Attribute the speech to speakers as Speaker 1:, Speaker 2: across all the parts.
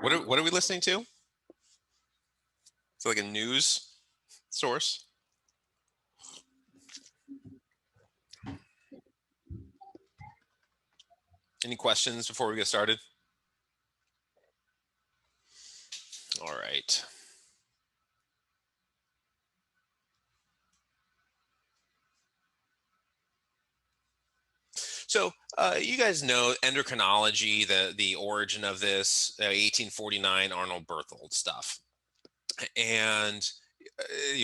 Speaker 1: What are we listening to? It's like a news source. Any questions before we get started? All right. So you guys know endocrinology, the origin of this, 1849 Arnold Berthold stuff. And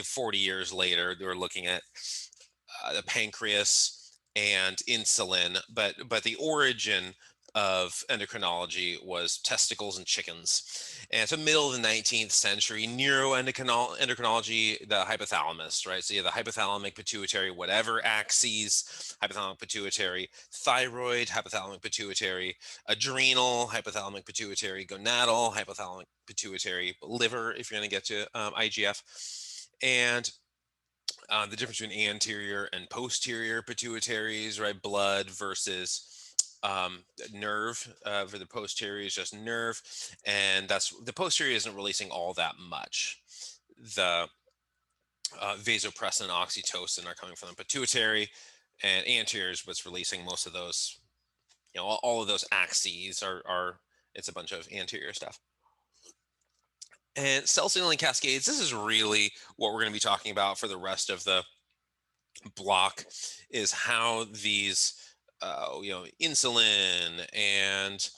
Speaker 1: 40 years later, they were looking at the pancreas and insulin, but the origin of endocrinology was testicles and chickens. And so middle of the 19th century, neuroendocrinology, the hypothalamus, right? So you have the hypothalamic pituitary, whatever axes, hypothalamic pituitary, thyroid, hypothalamic pituitary, adrenal, hypothalamic pituitary, gonadal, hypothalamic pituitary, liver, if you're going to get to IGF. And the difference between anterior and posterior pituitaries, right? Blood versus nerve. For the posterior is just nerve, and that's the posterior isn't releasing all that much. The vasopressin and oxytocin are coming from the pituitary, and anterior is what's releasing most of those. All of those axes are it's a bunch of anterior stuff. And cell signaling cascades, this is really what we're going to be talking about for the rest of the block, is how these insulin and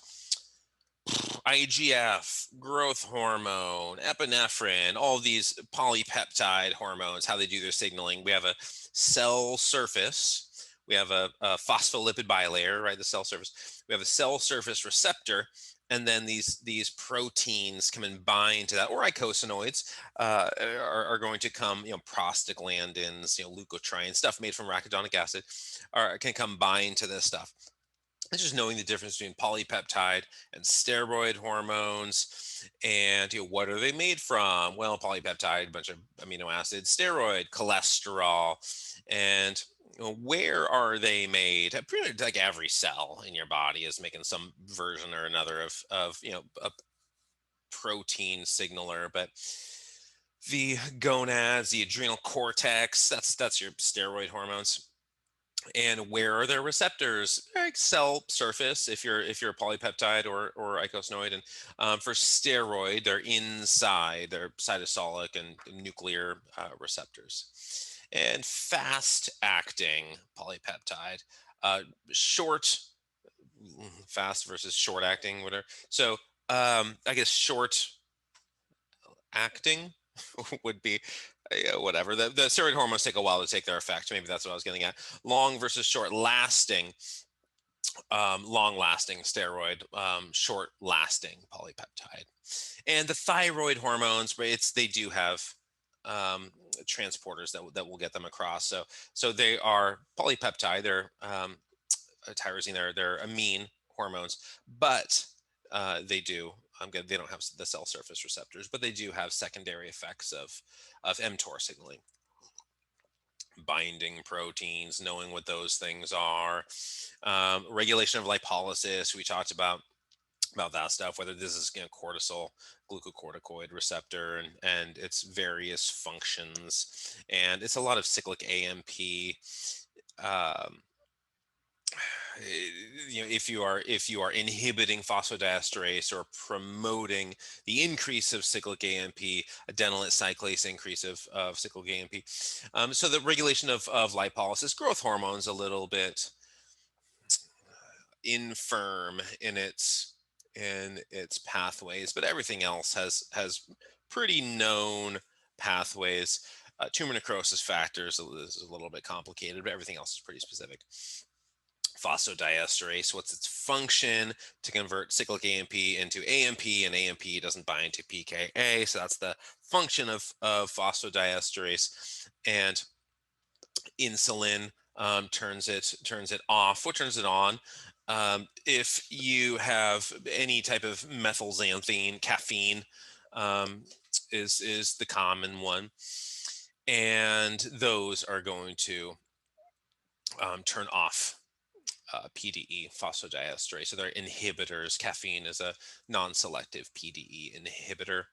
Speaker 1: IGF, growth hormone, epinephrine, all these polypeptide hormones, how they do their signaling. We have a cell surface, we have a phospholipid bilayer, right? The cell surface. We have a cell surface receptor, and then these proteins come and bind to that, or icosanoids are going to come, prostaglandins, leukotriene, stuff made from arachidonic acid, can come bind to this stuff. It's just knowing the difference between polypeptide and steroid hormones, and what are they made from? Well, polypeptide, a bunch of amino acids, steroid, cholesterol, and where are they made? Pretty much like every cell in your body is making some version or another of a protein signaler, but the gonads, the adrenal cortex, that's your steroid hormones. And where are their receptors? Like cell surface, if you're a polypeptide or icosanoid, and for steroid, they're inside, they're cytosolic and nuclear receptors. And fast-acting polypeptide, short, fast versus short-acting, whatever. So I guess short-acting would be whatever. The steroid hormones take a while to take their effect. Maybe that's what I was getting at. Long versus short lasting, long lasting steroid, short lasting polypeptide. And the thyroid hormones, they do have transporters that will get them across. So they are polypeptide. They're tyrosine. They're amine hormones, but they do. They don't have the cell surface receptors, but they do have secondary effects of mTOR signaling, binding proteins, knowing what those things are, regulation of lipolysis. We talked about that stuff, whether this is cortisol, glucocorticoid receptor, and its various functions, and it's a lot of cyclic AMP. If you are inhibiting phosphodiesterase or promoting the increase of cyclic AMP, adenylate cyclase increase of cyclic AMP. So the regulation of lipolysis, growth hormones a little bit infirm in its pathways, but everything else has pretty known pathways. Tumor necrosis factors is a little bit complicated, but everything else is pretty specific. Phosphodiesterase, what's its function? To convert cyclic AMP into AMP, and AMP doesn't bind to pKa, so that's the function of phosphodiesterase. And insulin turns it off. What turns it on? If you have any type of methylxanthine, caffeine is the common one. and those are going to turn off PDE, phosphodiesterase. So they're inhibitors. Caffeine is a non-selective PDE inhibitor.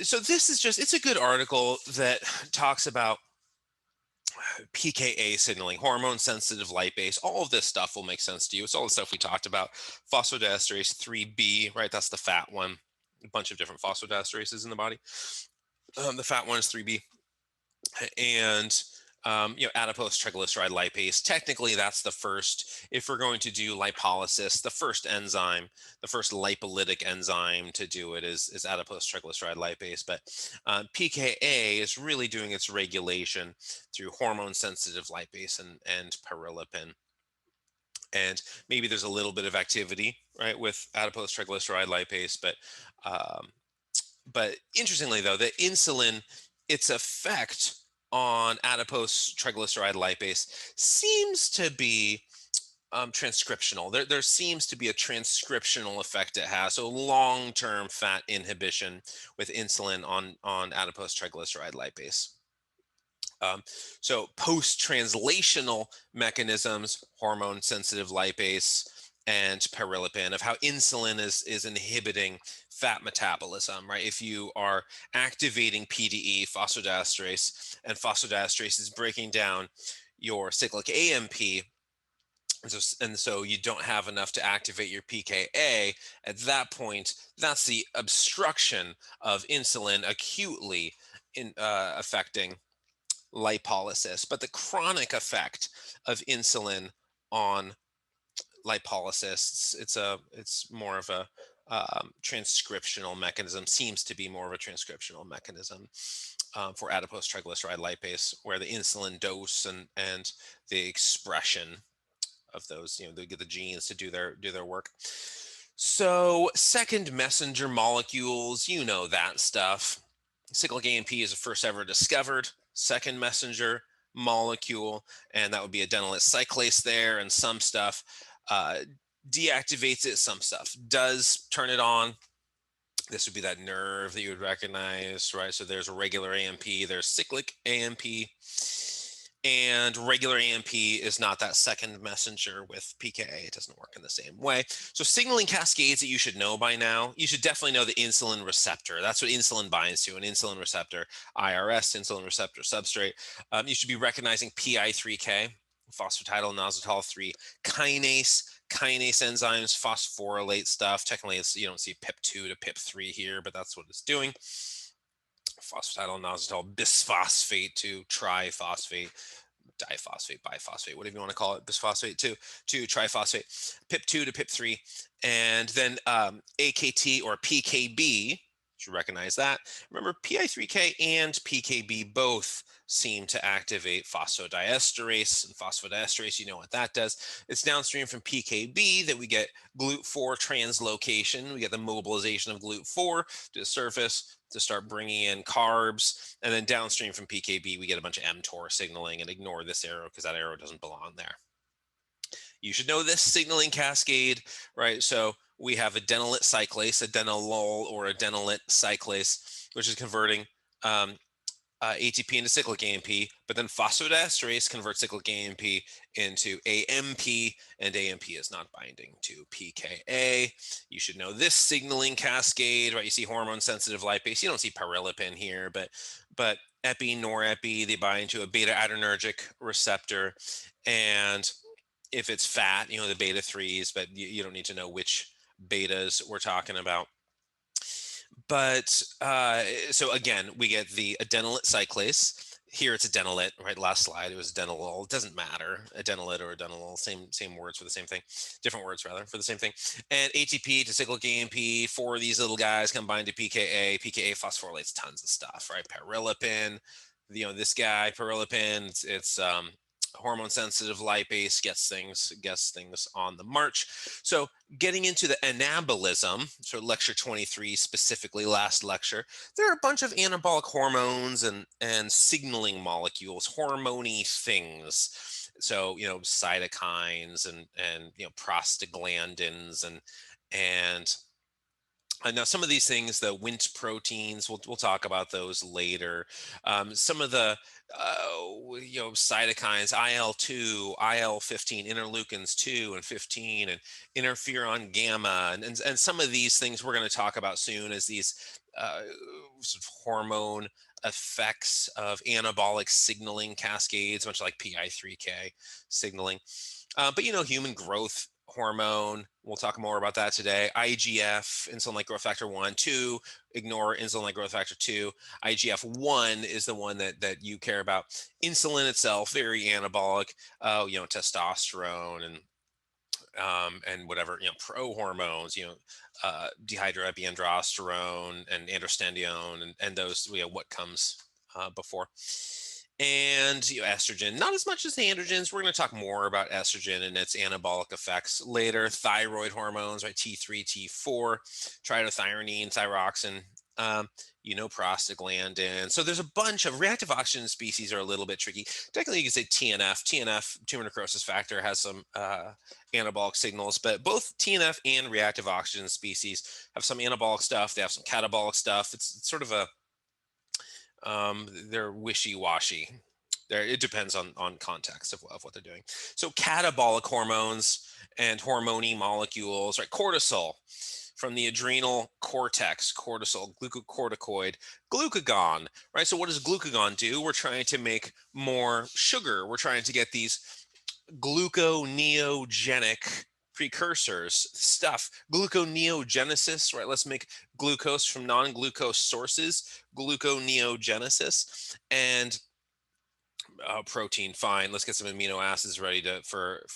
Speaker 1: So this is just, it's a good article that talks about PKA signaling, hormone sensitive lipase. All of this stuff will make sense to you. It's all the stuff we talked about. Phosphodiesterase 3B, right? That's the fat one. A bunch of different phosphodiesterases in the body. The fat one is 3B. And adipose triglyceride lipase. Technically, that's the first. If we're going to do lipolysis, the first enzyme, the first lipolytic enzyme to do it is adipose triglyceride lipase. But PKA is really doing its regulation through hormone-sensitive lipase and pyrrolipin. And maybe there's a little bit of activity, right, with adipose triglyceride lipase, um, but interestingly, though, the insulin, its effect on adipose triglyceride lipase seems to be transcriptional. There seems to be a transcriptional effect it has. So long-term fat inhibition with insulin on adipose triglyceride lipase. So post-translational mechanisms, hormone-sensitive lipase and pyrrolipin, of how insulin is inhibiting fat metabolism, right? If you are activating PDE, phosphodiesterase, and phosphodiesterase is breaking down your cyclic AMP, and so you don't have enough to activate your PKA, at that point, that's the obstruction of insulin acutely affecting lipolysis. But the chronic effect of insulin on lipolysis, it's more of a transcriptional mechanism, seems to be more of a transcriptional mechanism for adipose triglyceride lipase, where the insulin dose and the expression of those, they get the genes to do their work. So second messenger molecules, that stuff. Cyclic AMP is the first ever discovered second messenger molecule, and that would be adenylyl cyclase there, and some stuff deactivates it, some stuff does turn it on. This would be that nerve that you would recognize, right? So there's a regular AMP, there's cyclic AMP, and regular AMP is not that second messenger with PKA. It doesn't work in the same way. So signaling cascades that you should know by now. You should definitely know the insulin receptor. That's what insulin binds to, an insulin receptor, IRS, insulin receptor substrate. You should be recognizing PI3K, phosphatidylinositol 3 kinase enzymes, phosphorylate stuff. Technically, you don't see PIP2 to PIP3 here, but that's what it's doing. Phosphatidylinositol bisphosphate to triphosphate, diphosphate, biphosphate, whatever you want to call it, bisphosphate to triphosphate, PIP2 to PIP3, and then AKT or PKB. You should recognize that. Remember, PI3K and PKB both seem to activate phosphodiesterase, and phosphodiesterase, you know what that does. It's downstream from PKB that we get GLUT4 translocation. We get the mobilization of GLUT4 to the surface to start bringing in carbs, and then downstream from PKB, we get a bunch of mTOR signaling, and ignore this arrow because that arrow doesn't belong there. You should know this signaling cascade, right? So we have adenylyl cyclase, adenylol or adenylyl cyclase, which is converting ATP into cyclic AMP, but then phosphodiesterase converts cyclic AMP into AMP, and AMP is not binding to PKA. You should know this signaling cascade, right? You see hormone-sensitive lipase. You don't see pyrrolipin here, but epi, norepi, they bind to a beta-adrenergic receptor, and if it's fat, the beta 3s, but you don't need to know which betas we're talking about. But so again, we get the adenylyl cyclase. Here it's adenylyl, right? Last slide, it was adenylol. It doesn't matter, adenylyl or adenylol, same words for the same thing, different words rather for the same thing. And ATP to cyclic AMP, 4 of these little guys combine to PKA. PKA phosphorylates tons of stuff, right? Pyrrolipin, this guy, pyrrolipin, it's hormone sensitive lipase, gets things on the march. So getting into the anabolism, so lecture 23 specifically, last lecture, there are a bunch of anabolic hormones and signaling molecules, hormone-y things. So, cytokines and prostaglandins and Now, some of these things, the Wnt proteins, we'll talk about those later. Some of the cytokines, IL-2, IL-15, interleukins 2 and 15, and interferon gamma, and some of these things we're going to talk about soon as these sort of hormone effects of anabolic signaling cascades, much like PI3K signaling. But human growth hormone, we'll talk more about that today. IGF, insulin-like growth factor 1, 2, ignore insulin-like growth factor 2. IGF-1 is the one that you care about. Insulin itself, very anabolic. Testosterone and whatever, pro hormones, dihydroepiandrosterone and androstenedione, and those, what comes before. And estrogen, not as much as the androgens. We're going to talk more about estrogen and its anabolic effects later. Thyroid hormones, right? T3, T4, tritothyronine, thyroxine, prostaglandin. So there's a bunch of reactive oxygen species are a little bit tricky. Technically, you can say TNF. TNF, tumor necrosis factor, has some anabolic signals, but both TNF and reactive oxygen species have some anabolic stuff. They have some catabolic stuff. It's sort of a they're wishy-washy. It depends on context of what they're doing. So catabolic hormones and hormone molecules, right? Cortisol from the adrenal cortex, cortisol, glucocorticoid, glucagon, right? So what does glucagon do? We're trying to make more sugar. We're trying to get these gluconeogenic precursors stuff. Gluconeogenesis, right? Let's make glucose from non-glucose sources. Gluconeogenesis. And protein, fine. Let's get some amino acids ready for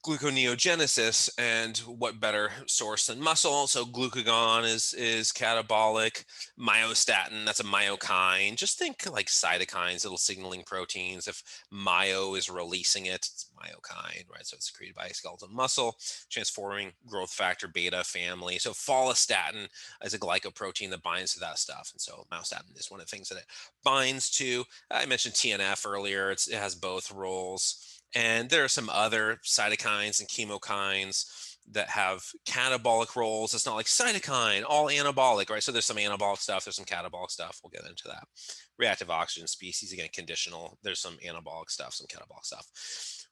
Speaker 1: gluconeogenesis, and what better source than muscle? So glucagon is catabolic. Myostatin, that's a myokine. Just think like cytokines, little signaling proteins. If myo is releasing it, it's myokine, right? So it's secreted by skeletal muscle, transforming growth factor beta family. So follistatin is a glycoprotein that binds to that stuff, and so myostatin is one of the things that it binds to. I mentioned TNF earlier. It has both roles. And there are some other cytokines and chemokines that have catabolic roles. It's not like cytokine, all anabolic, right? So there's some anabolic stuff, there's some catabolic stuff. We'll get into that. Reactive oxygen species, again, conditional. There's some anabolic stuff, some catabolic stuff.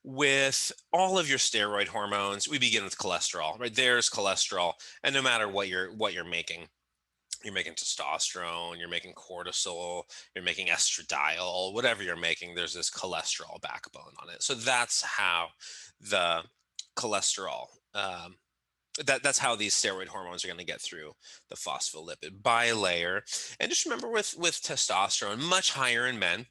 Speaker 1: With all of your steroid hormones, we begin with cholesterol, right? There's cholesterol, and no matter what you're making, you're making testosterone, you're making cortisol, you're making estradiol, whatever you're making, there's this cholesterol backbone on it. So that's how the cholesterol, that's how these steroid hormones are going to get through the phospholipid bilayer. And just remember with testosterone, much higher in men,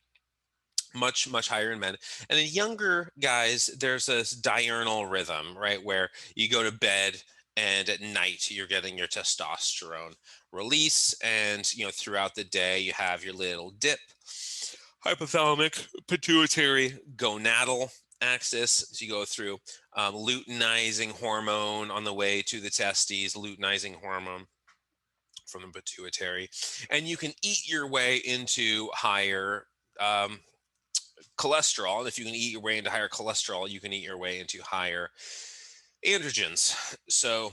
Speaker 1: much higher in men, and in younger guys there's this diurnal rhythm, right, where you go to bed and at night you're getting your testosterone release, and throughout the day you have your little dip, hypothalamic, pituitary, gonadal axis. So you go through luteinizing hormone on the way to the testes, luteinizing hormone from the pituitary, and you can eat your way into higher cholesterol. And if you can eat your way into higher cholesterol, you can eat your way into higher androgens. So,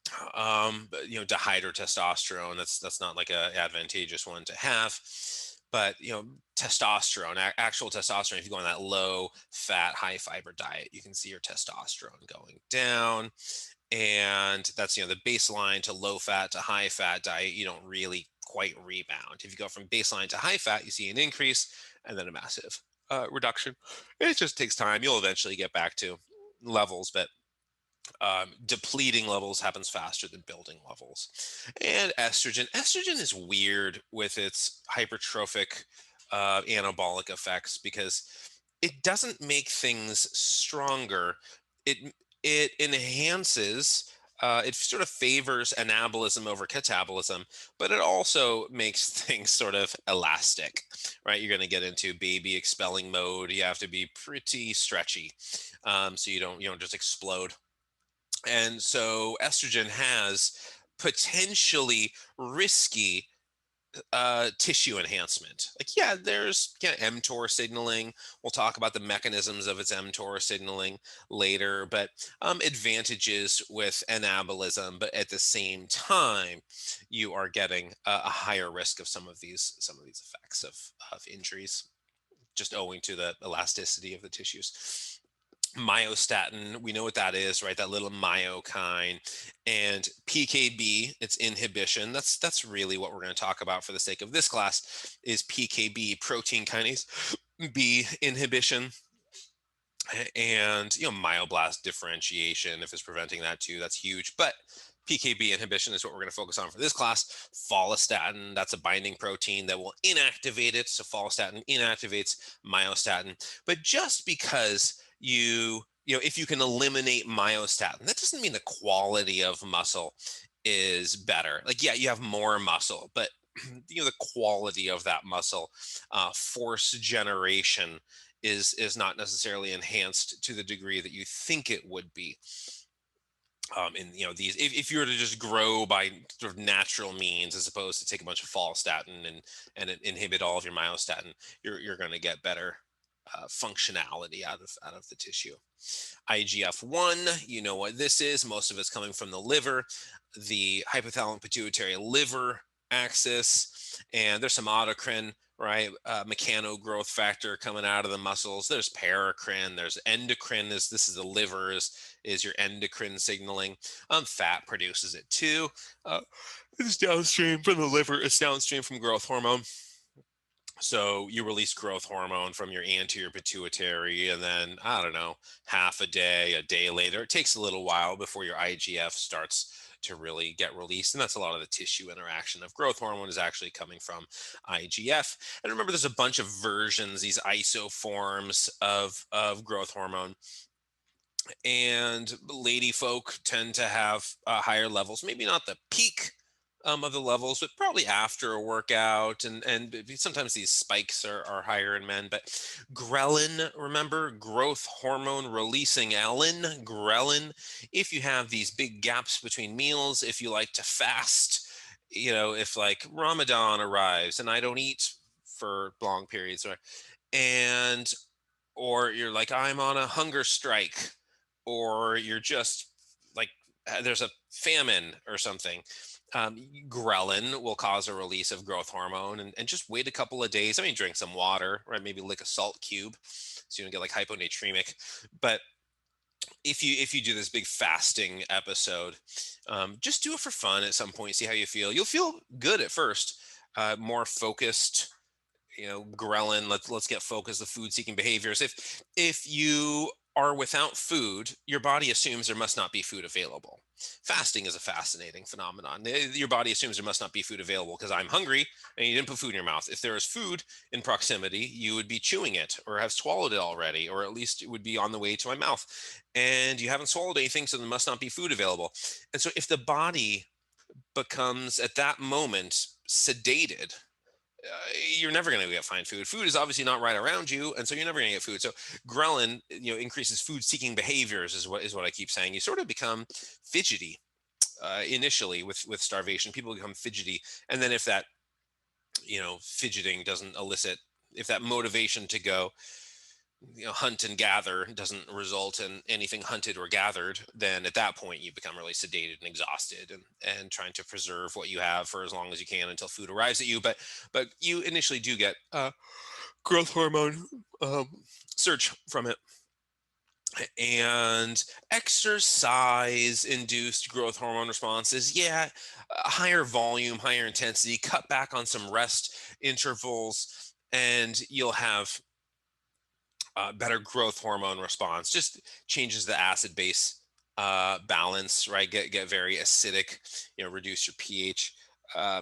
Speaker 1: dihydrotestosterone, that's not like a advantageous one to have. But, testosterone, actual testosterone, if you go on that low fat, high fiber diet, you can see your testosterone going down. And that's, the baseline to low fat to high fat diet, you don't really quite rebound. If you go from baseline to high fat, you see an increase and then a massive reduction. It just takes time. You'll eventually get back to levels, but depleting levels happens faster than building levels. And estrogen is weird with its hypertrophic anabolic effects, because it doesn't make things stronger. It enhances, it sort of favors anabolism over catabolism, but it also makes things sort of elastic, right? You're going to get into baby expelling mode. You have to be pretty stretchy, so you don't just explode. And so estrogen has potentially risky tissue enhancement. Like, yeah, there's mTOR signaling. We'll talk about the mechanisms of its mTOR signaling later, but advantages with anabolism. But at the same time, you are getting a higher risk of some of these effects of injuries, just owing to the elasticity of the tissues. Myostatin, we know what that is, right? That little myokine. And PKB, it's inhibition. That's really what we're going to talk about for the sake of this class, is PKB, protein kinase B inhibition. And myoblast differentiation, if it's preventing that too, that's huge. But PKB inhibition is what we're going to focus on for this class. Follistatin, that's a binding protein that will inactivate it. So follistatin inactivates myostatin. But just because if you can eliminate myostatin, that doesn't mean the quality of muscle is better. Like, yeah, you have more muscle, but the quality of that muscle, force generation is not necessarily enhanced to the degree that you think it would be. And these, if you were to just grow by sort of natural means, as opposed to take a bunch of follistatin and inhibit all of your myostatin, you're going to get better functionality out of the tissue. IGF-1, you know what this is. Most of it's coming from the liver, the hypothalamic pituitary liver axis, and there's some autocrine, right? Mechano growth factor coming out of the muscles. There's paracrine. There's endocrine. This is the liver is your endocrine signaling. Fat produces it too. It's downstream from the liver. It's downstream from growth hormone. So you release growth hormone from your anterior pituitary, and then, I don't know, half a day later, it takes a little while before your IGF starts to really get released. And that's a lot of the tissue interaction of growth hormone is actually coming from IGF. And remember, there's a bunch of versions, these isoforms of growth hormone. And lady folk tend to have higher levels, maybe not the peak of the levels, but probably after a workout. And sometimes these spikes are higher in men. But ghrelin, remember, growth hormone releasing ghrelin. If you have these big gaps between meals, if you like to fast, if like Ramadan arrives and I don't eat for long periods, and or you're like, I'm on a hunger strike, or you're just like, there's a famine or something, ghrelin will cause a release of growth hormone, and just wait a couple of days. I mean, drink some water, right? Maybe lick a salt cube so you don't get like hyponatremic. But if you do this big fasting episode, just do it for fun at some point, see how you feel. You'll feel good at first, more focused, ghrelin. Let's get focused, the food seeking behaviors. If you are without food, your body assumes there must not be food available. Fasting is a fascinating phenomenon. Your body assumes there must not be food available because I'm hungry and you didn't put food in your mouth. If there is food in proximity, you would be chewing it or have swallowed it already, or at least it would be on the way to my mouth. And you haven't swallowed anything, so there must not be food available. And so if the body becomes at that moment sedated, you're never going to find food. Food is obviously not right around you, and so you're never going to get food. So ghrelin, increases food-seeking behaviors, is what I keep saying. You sort of become fidgety initially with starvation. People become fidgety, and then if that fidgeting doesn't elicit, if that motivation to go hunt and gather doesn't result in anything hunted or gathered, then at that point you become really sedated and exhausted, and trying to preserve what you have for as long as you can until food arrives at you. But you initially do get growth hormone surge from it. And exercise induced growth hormone responses, yeah, higher volume, higher intensity, cut back on some rest intervals, and you'll have better growth hormone response. Just changes the acid base balance, right? Get very acidic, reduce your pH,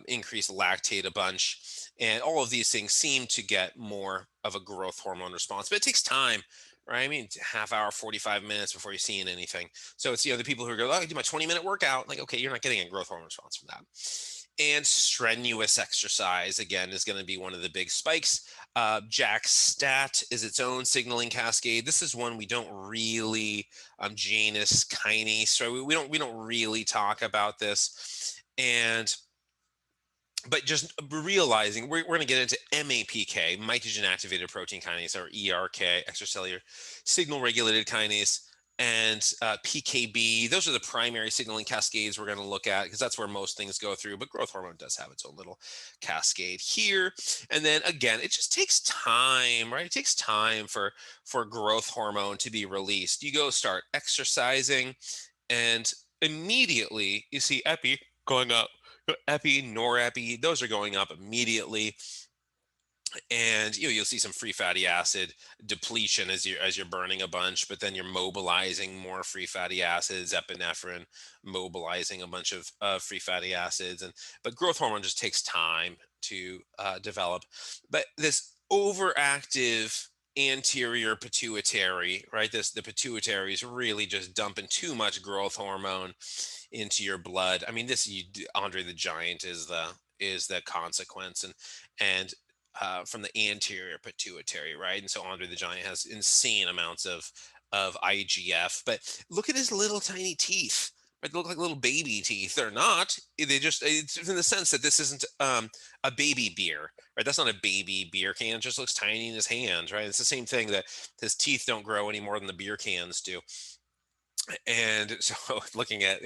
Speaker 1: increase lactate a bunch, and all of these things seem to get more of a growth hormone response. But it takes time, right? I mean, half hour, 45 minutes before you're seeing anything. So it's the people who go, oh, I do my 20-minute workout. Like, okay, you're not getting a growth hormone response from that. And strenuous exercise, again, is going to be one of the big spikes. JAK-STAT is its own signaling cascade. This is one we don't really, Janus kinase, so we don't really talk about this. And but just realizing we're going to get into MAPK, mitogen activated protein kinase, or ERK, extracellular signal regulated kinase, and PKB. Those are the primary signaling cascades we're going to look at because that's where most things go through. But growth hormone does have its own little cascade here. And then again, it just takes time, right? It takes time for growth hormone to be released. You go start exercising, and immediately you see epi going up. Epi, norepi, those are going up immediately, and you'll see some free fatty acid depletion as you're burning a bunch, but then you're mobilizing more free fatty acids, epinephrine, mobilizing a bunch of free fatty acids, but growth hormone just takes time to develop. But this overactive anterior pituitary, right? The pituitary is really just dumping too much growth hormone into your blood. I mean, Andre the Giant is the consequence, and from the anterior pituitary, right? And so Andre the Giant has insane amounts of IGF. But look at his little tiny teeth. Right? They look like little baby teeth. They're not. It's in the sense that this isn't a baby beer, right? That's not a baby beer can. It just looks tiny in his hand, right? It's the same thing that his teeth don't grow any more than the beer cans do. And so looking at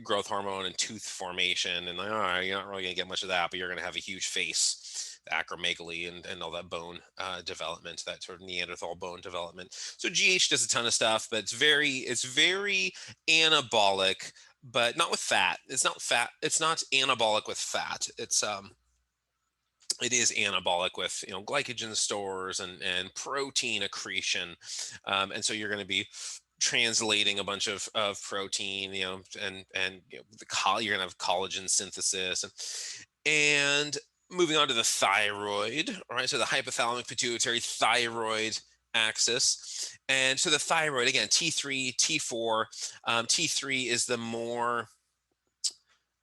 Speaker 1: growth hormone and tooth formation, and like, all right, you're not really gonna get much of that, but you're gonna have a huge face, acromegaly, and all that bone development, that sort of Neanderthal bone development. So GH does a ton of stuff, but it's very anabolic, but not with fat. It's not fat. It's not anabolic with fat. It is anabolic with glycogen stores and protein accretion, and so you're going to be translating a bunch of protein, and you're going to have collagen synthesis, and moving on to the thyroid. All right, so the hypothalamic pituitary thyroid axis, and so the thyroid again, T3, T4. T3 is the more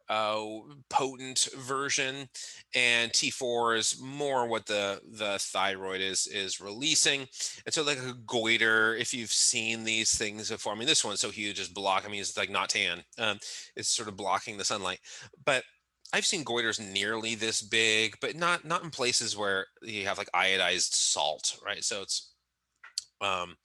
Speaker 1: uh, potent version, and T4 is more what the thyroid is releasing. And so like a goiter, if you've seen these things before, I mean this one's so huge, it's I mean it's like not tan. It's sort of blocking the sunlight, but I've seen goiters nearly this big, but not in places where you have like iodized salt, right? So um,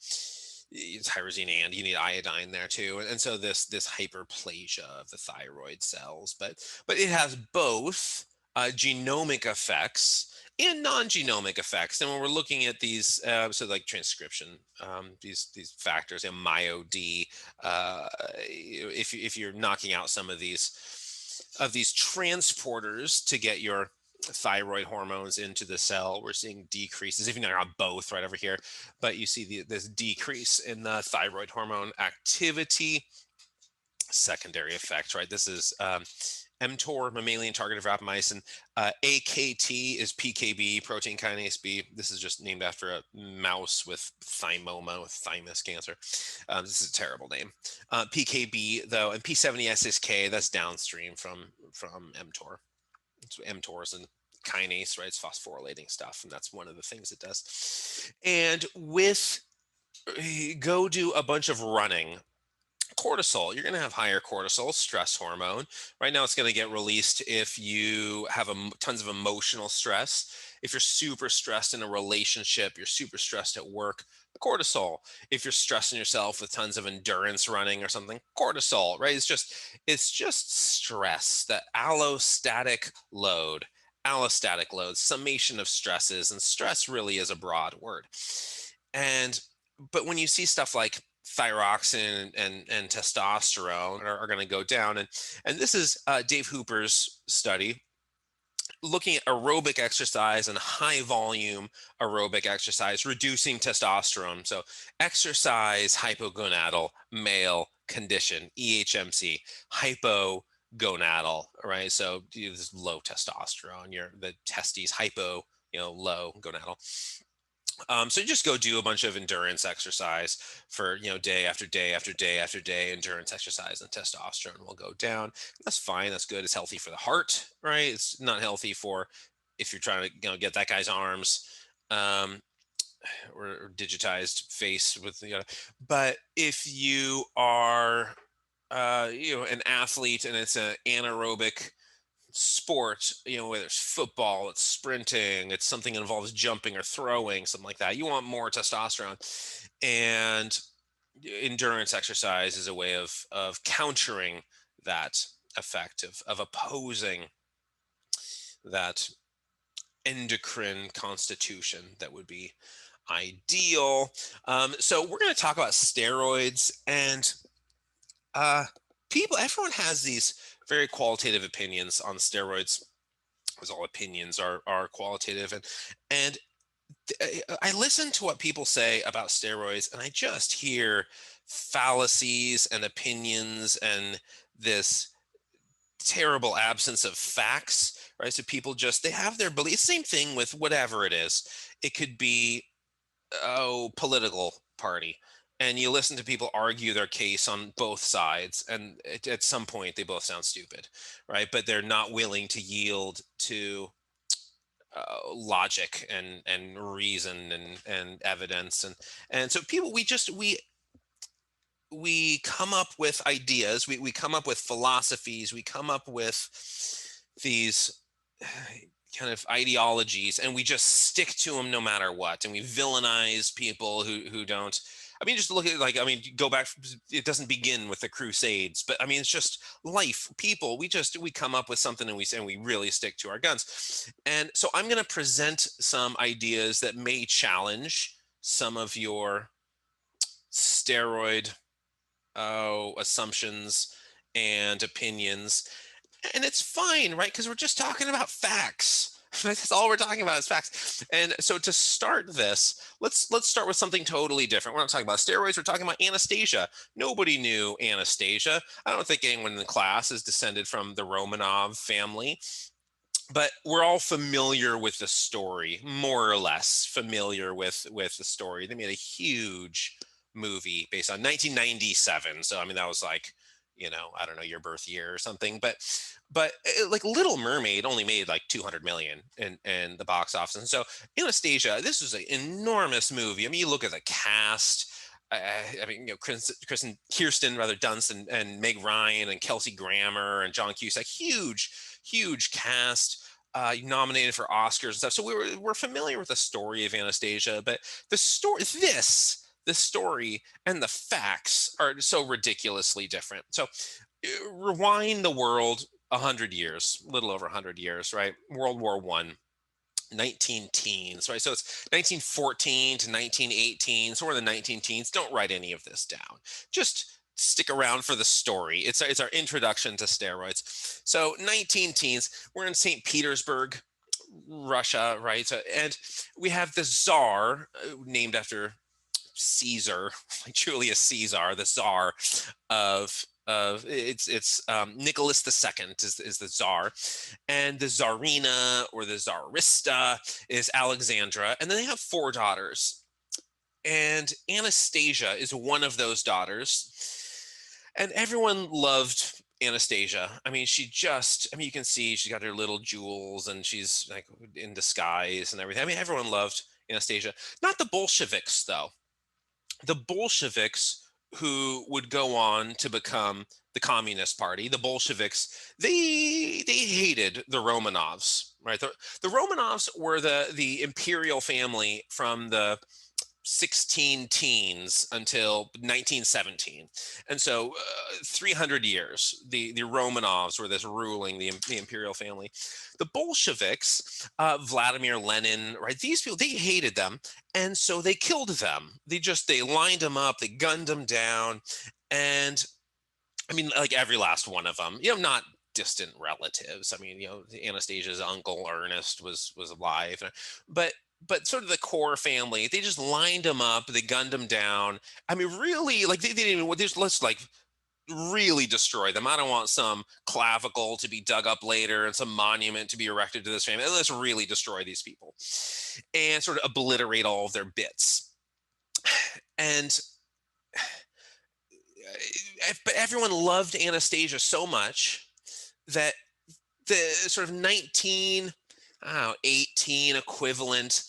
Speaker 1: it's tyrosine, and you need iodine there too, and so this hyperplasia of the thyroid cells, but it has both genomic effects and non-genomic effects. And when we're looking at these, so like transcription, these factors, and MyoD, if you're knocking out some of these transporters to get your thyroid hormones into the cell, we're seeing decreases, if you're not both right over here, but you see this decrease in the thyroid hormone activity. Secondary effects, right? This is mTOR, mammalian targeted rapamycin. AKT is PKB, protein kinase B. This is just named after a mouse with thymoma, with thymus cancer. This is a terrible name. PKB though, and P70S6K, that's downstream from mTOR. So mTOR is a kinase, right? It's phosphorylating stuff, and that's one of the things it does. And go do a bunch of running. Cortisol, you're going to have higher cortisol, stress hormone. Right now, it's going to get released if you have tons of emotional stress. If you're super stressed in a relationship, you're super stressed at work, cortisol. If you're stressing yourself with tons of endurance running or something, cortisol, right? It's just stress, that allostatic load, summation of stresses, and stress really is a broad word. But when you see stuff like thyroxine and testosterone are going to go down, and this is Dave Hooper's study looking at aerobic exercise and high volume aerobic exercise, reducing testosterone. So exercise hypogonadal male condition, EHMC, hypogonadal, right? So this low testosterone, the testes hypo, low gonadal. So you just go do a bunch of endurance exercise for day after day after day after day, endurance exercise, and testosterone will go down. That's fine. That's good. It's healthy for the heart, right? It's not healthy for if you're trying to get that guy's arms, um, or digitized face with But if you are an athlete and it's an anaerobic sport, whether it's football, it's sprinting, it's something that involves jumping or throwing, something like that. You want more testosterone. And endurance exercise is a way of countering that effect of opposing that endocrine constitution that would be ideal. So we're going to talk about steroids and uh, everyone has these very qualitative opinions on steroids, because all opinions are qualitative. And I listen to what people say about steroids, and I just hear fallacies and opinions and this terrible absence of facts, right? So people just they have their beliefs. Same thing with whatever it is. It could be political party, and you listen to people argue their case on both sides, and at some point they both sound stupid, right? But they're not willing to yield to logic and reason and evidence, and so people we come up with ideas, we come up with philosophies, we come up with these kind of ideologies, and we just stick to them no matter what, and we villainize people who don't. I mean, just look at, like, I mean, go back. It doesn't begin with the Crusades, but I mean, it's just life. People, we come up with something, and we really stick to our guns. And so I'm going to present some ideas that may challenge some of your steroid assumptions and opinions. And it's fine, right? Because we're just talking about facts. That's all we're talking about is facts. And so to start this, let's start with something totally different. We're not talking about steroids. We're talking about Anastasia. Nobody knew Anastasia. I don't think anyone in the class is descended from the Romanov family, but we're all familiar with the story, more or less familiar with the story. They made a huge movie based on 1997. So I mean, that was like, I don't know, your birth year or something. But like Little Mermaid only made like 200 million in the box office. And so Anastasia, this was an enormous movie. I mean, you look at the cast. I mean, Kirsten rather Dunst and Meg Ryan and Kelsey Grammer and John Cusack, huge cast, nominated for Oscars and stuff. So we're familiar with the story of Anastasia, but the story and the facts are so ridiculously different. So rewind the world 100 years, a little over 100 years, right? World War One. 19 teens, right? So it's 1914 to 1918. So we're in the 19 teens. Don't write any of this down. Just stick around for the story. It's our introduction to steroids. So 19 teens, we're in St. Petersburg, Russia, right? So, and we have the Tsar, named after Caesar, like Julius Caesar, the Tsar of it's Nicholas II is the Tsar, and the Tsarina or the Tsarista is Alexandra, and then they have four daughters, and Anastasia is one of those daughters, and everyone loved Anastasia. I mean, you can see she's got her little jewels, and she's like in disguise and everything. I mean, everyone loved Anastasia. Not the Bolsheviks, though. The Bolsheviks, who would go on to become the Communist Party, the Bolsheviks, they hated the Romanovs, right? The Romanovs were the imperial family from the 16 teens until 1917, and so 300 years the Romanovs were this ruling the imperial family. The Bolsheviks, Vladimir Lenin, right, these people, they hated them, and so they killed them. They lined them up, they gunned them down, and I mean, like every last one of them, not distant relatives. I mean, Anastasia's uncle Ernest was alive, but sort of the core family, they just lined them up, they gunned them down. I mean, really, like they didn't even let's like really destroy them. I don't want some clavicle to be dug up later and some monument to be erected to this family. Let's really destroy these people and sort of obliterate all of their bits. And but everyone loved Anastasia so much that the sort of 1918 equivalent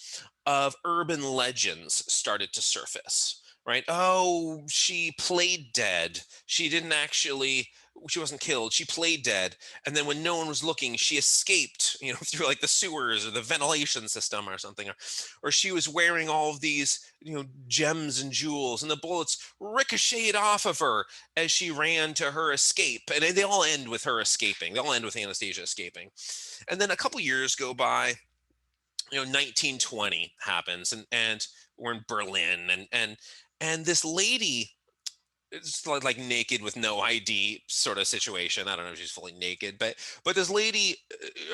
Speaker 1: of urban legends started to surface, right? Oh, she played dead. She didn't actually, she wasn't killed. She played dead. And then when no one was looking, she escaped, through like the sewers or the ventilation system or something. Or she was wearing all of these, gems and jewels, and the bullets ricocheted off of her as she ran to her escape. And they all end with her escaping. They all end with Anastasia escaping. And then a couple years go by, 1920 happens, and we're in Berlin, and this lady, it's like naked with no ID sort of situation. I don't know if she's fully naked, but this lady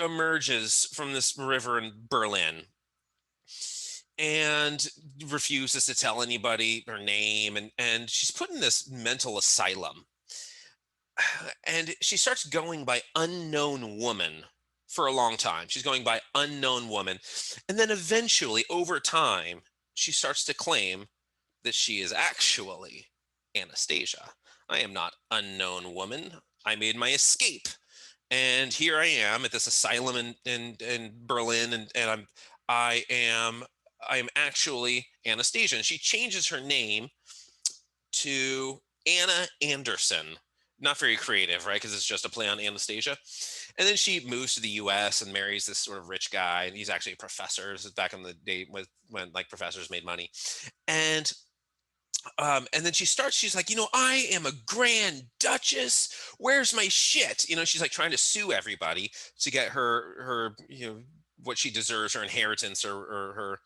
Speaker 1: emerges from this river in Berlin and refuses to tell anybody her name, and she's put in this mental asylum, and she starts going by unknown woman for a long time. She's going by unknown woman. And then eventually, over time, she starts to claim that she is actually Anastasia. I am not unknown woman. I made my escape. And here I am at this asylum in Berlin, and I am I am actually Anastasia. And she changes her name to Anna Anderson. Not very creative, right? Because it's just a play on Anastasia. And then she moves to the US and marries this sort of rich guy. And he's actually a professor. This is back in the day when like professors made money. And and then she's like, I am a Grand Duchess. Where's my shit? She's like trying to sue everybody to get her, what she deserves, her inheritance, or her,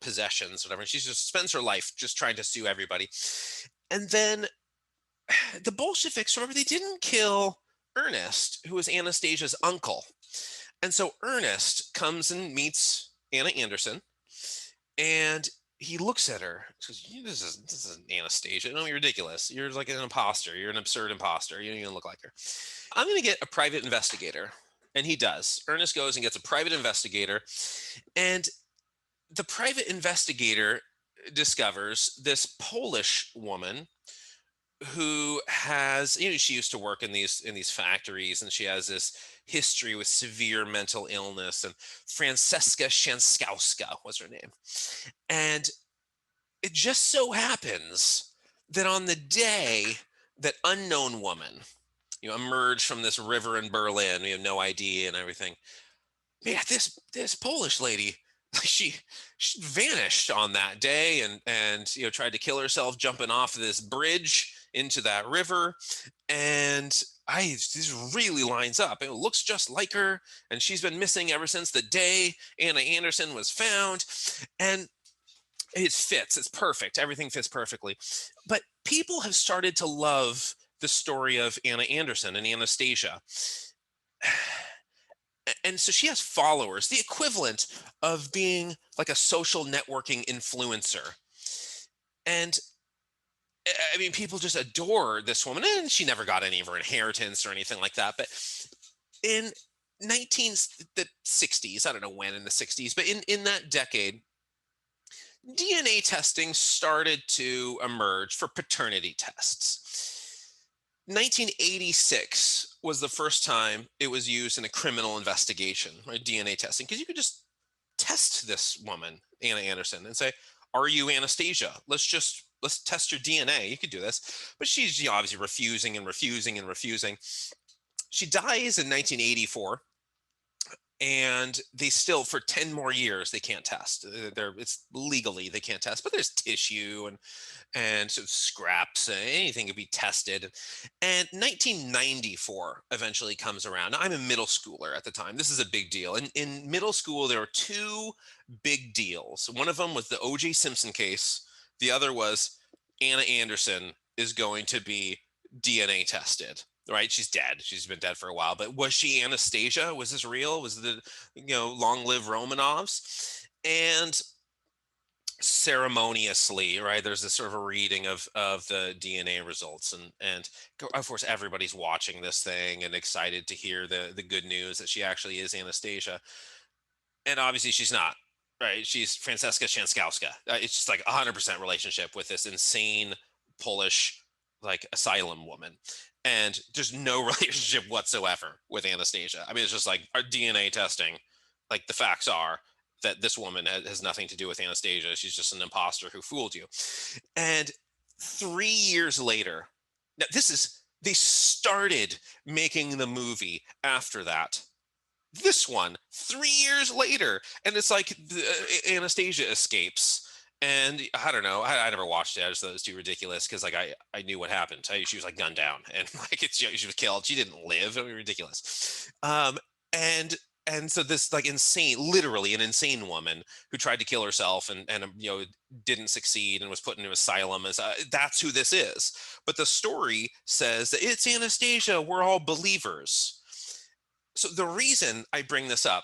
Speaker 1: possessions, whatever. And she just spends her life just trying to sue everybody. And then the Bolsheviks, remember, they didn't kill Ernest, who was Anastasia's uncle. And so Ernest comes and meets Anna Anderson, and he looks at her. He says, this is Anastasia. No, you're ridiculous. You're like an imposter. You're an absurd imposter. You don't even look like her. I'm going to get a private investigator. And he does. Ernest goes and gets a private investigator. And the private investigator discovers this Polish woman who has, she used to work in these factories, and she has this history with severe mental illness. And Franceska Shanskowska was her name. And it just so happens that on the day that unknown woman, emerged from this river in Berlin, we have no ID and everything. Man, this Polish lady, she vanished on that day, and tried to kill herself jumping off this bridge into that river. And this really lines up. It looks just like her, and she's been missing ever since the day Anna Anderson was found. And it fits. It's perfect. Everything fits perfectly. But people have started to love the story of Anna Anderson and Anastasia. And so she has followers, the equivalent of being like a social networking influencer. And I mean, people just adore this woman, and she never got any of her inheritance or anything like that. But in the 60s, I don't know when in the 60s, but in that decade, DNA testing started to emerge for paternity tests. 1986 was the first time it was used in a criminal investigation, right? DNA testing, because you could just test this woman, Anna Anderson, and say, "Are you Anastasia? Let's test your DNA." You could do this, but she's obviously refusing and refusing and refusing. She dies in 1984, and they still, for 10 more years, they can't test. It's legally they can't test, but there's tissue and sort of scraps, anything could be tested. And 1994 eventually comes around. Now, I'm a middle schooler at the time. This is a big deal. In middle school, there were two big deals. One of them was the O.J. Simpson case. The other was Anna Anderson is going to be DNA tested. Right, she's dead. She's been dead for a while. But was she Anastasia? Was this real? Was the long live Romanovs? And ceremoniously, right, there's this sort of a reading of the DNA results, and of course everybody's watching this thing and excited to hear the good news that she actually is Anastasia. And obviously she's not, right? She's Franceska Shanskowska. It's just like 100% relationship with this insane Polish like asylum woman, and there's no relationship whatsoever with Anastasia. I mean, it's just like our DNA testing, like the facts are that this woman has nothing to do with Anastasia. She's just an imposter who fooled you. And 3 years later, now this is, they started making the movie after that. This one, 3 years later, and it's like Anastasia escapes. And I don't know. I never watched it. I just thought it was too ridiculous because like I knew what happened. She was like gunned down and like she was killed. She didn't live. It was ridiculous. And so this like insane, literally an insane woman who tried to kill herself and didn't succeed and was put into asylum. As that's who this is. But the story says that it's Anastasia. We're all believers. So the reason I bring this up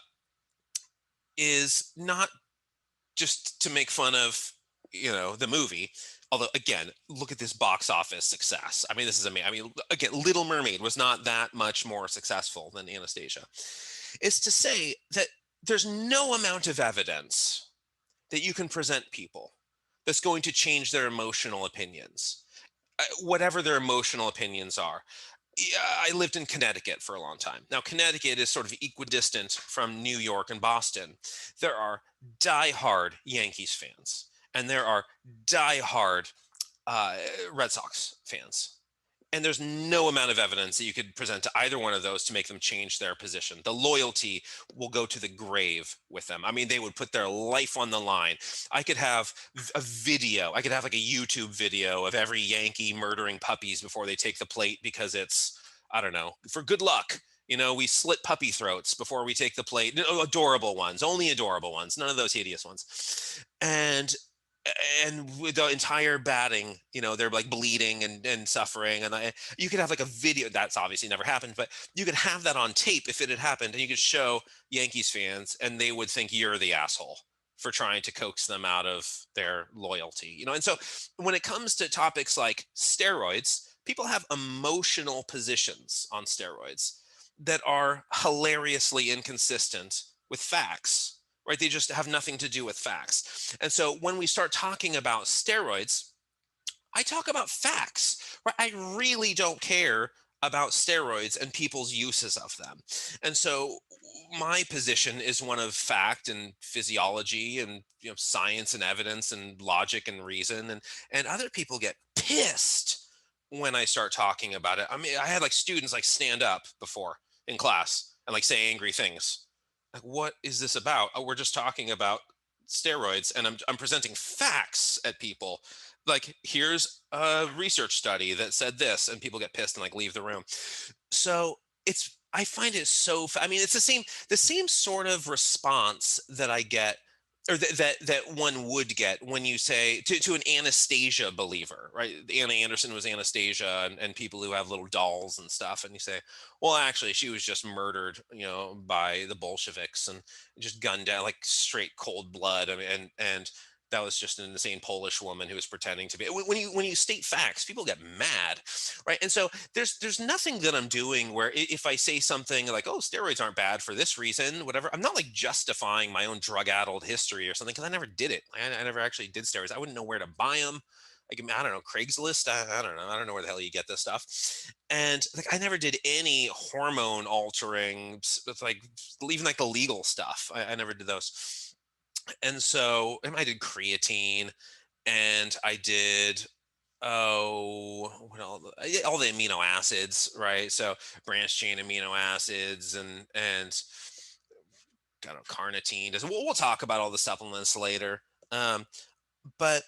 Speaker 1: is not just to make fun of the movie, although again, look at this box office success. I mean, this is amazing. I mean, again, Little Mermaid was not that much more successful than Anastasia. Is to say that there's no amount of evidence that you can present people that's going to change their emotional opinions, whatever their emotional opinions are. Yeah, I lived in Connecticut for a long time. Now, Connecticut is sort of equidistant from New York and Boston. There are diehard Yankees fans, and there are diehard uh, Red Sox fans. And there's no amount of evidence that you could present to either one of those to make them change their position. The loyalty will go to the grave with them. I mean, they would put their life on the line. I could have a video. I could have like a YouTube video of every Yankee murdering puppies before they take the plate because it's, I don't know, for good luck. We slit puppy throats before we take the plate. No, adorable ones, only adorable ones, none of those hideous ones. And with the entire batting, they're like bleeding and suffering. And you could have like a video that's obviously never happened, but you could have that on tape if it had happened, and you could show Yankees fans, and they would think you're the asshole for trying to coax them out of their loyalty. And so when it comes to topics like steroids, people have emotional positions on steroids that are hilariously inconsistent with facts, right? They just have nothing to do with facts. And so when we start talking about steroids, I talk about facts, right? I really don't care about steroids and people's uses of them. And so my position is one of fact and physiology and science and evidence and logic and reason, and other people get pissed when I start talking about it. I mean, I had like students like stand up before in class and like say angry things. Like, what is this about? Oh, we're just talking about steroids, and I'm presenting facts at people. Like, here's a research study that said this, and people get pissed and like leave the room. So I find it so. I mean, it's the same sort of response that I get, or that one would get when you say to an Anastasia believer, right? Anna Anderson was Anastasia, and people who have little dolls and stuff, and you say, well, actually, she was just murdered, by the Bolsheviks and just gunned down, like straight cold blood. I mean, and that was just an insane Polish woman who was pretending to be. When you state facts, people get mad, right? And so there's nothing that I'm doing where if I say something like, oh, steroids aren't bad for this reason, whatever, I'm not like justifying my own drug-addled history or something, because I never did it. I never actually did steroids. I wouldn't know where to buy them. Like, I don't know, Craigslist. I don't know. I don't know where the hell you get this stuff. And like, I never did any hormone altering, like even like the legal stuff. I never did those. And so I did creatine, and I did, what all the amino acids, right? So branched chain amino acids and kind of carnitine. We'll talk about all the supplements later. But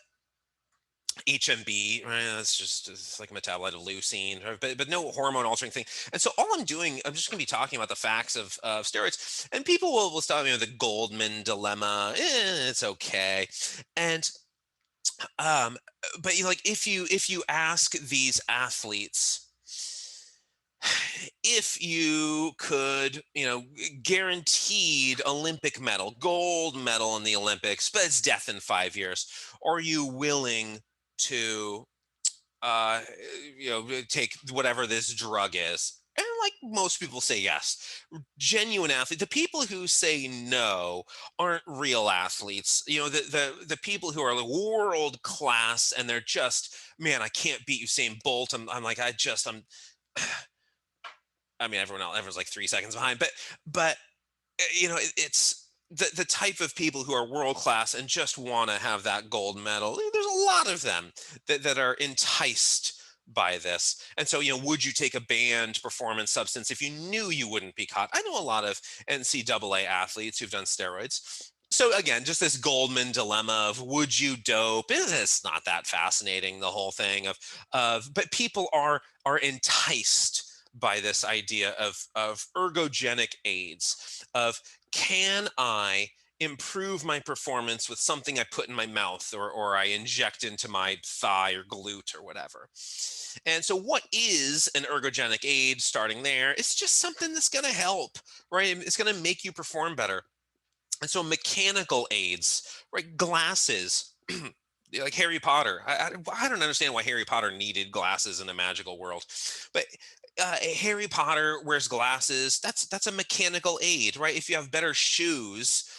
Speaker 1: HMB, right? It's like a metabolite of leucine, right? But no hormone altering thing. And so all I'm doing, I'm just going to be talking about the facts of steroids, and people will stop me with the Goldman dilemma. It's okay. And um, but like if you ask these athletes if you could, guaranteed Olympic medal, gold medal in the Olympics, but it's death in 5 years, are you willing to, uh, take whatever this drug is? And like most people say yes. Genuine athlete. The people who say no aren't real athletes. The people who are like world class, and they're just, man, I can't beat Usain Bolt. I'm like, I'm I mean, everyone's like 3 seconds behind, but it's the type of people who are world class and just want to have that gold medal, there's a lot of them that are enticed by this. And so, would you take a banned performance substance if you knew you wouldn't be caught? I know a lot of NCAA athletes who've done steroids. So again, just this Goldman dilemma of would you dope? It's not that fascinating, the whole thing but people are enticed by this idea of ergogenic aids, of can I improve my performance with something I put in my mouth or I inject into my thigh or glute or whatever. And so what is an ergogenic aid? Starting there, it's just something that's going to help, right? It's going to make you perform better. And so mechanical aids, right? Glasses, like Harry Potter. I don't understand why Harry Potter needed glasses in a magical world, but Harry Potter wears glasses. That's a mechanical aid, right? If you have better shoes,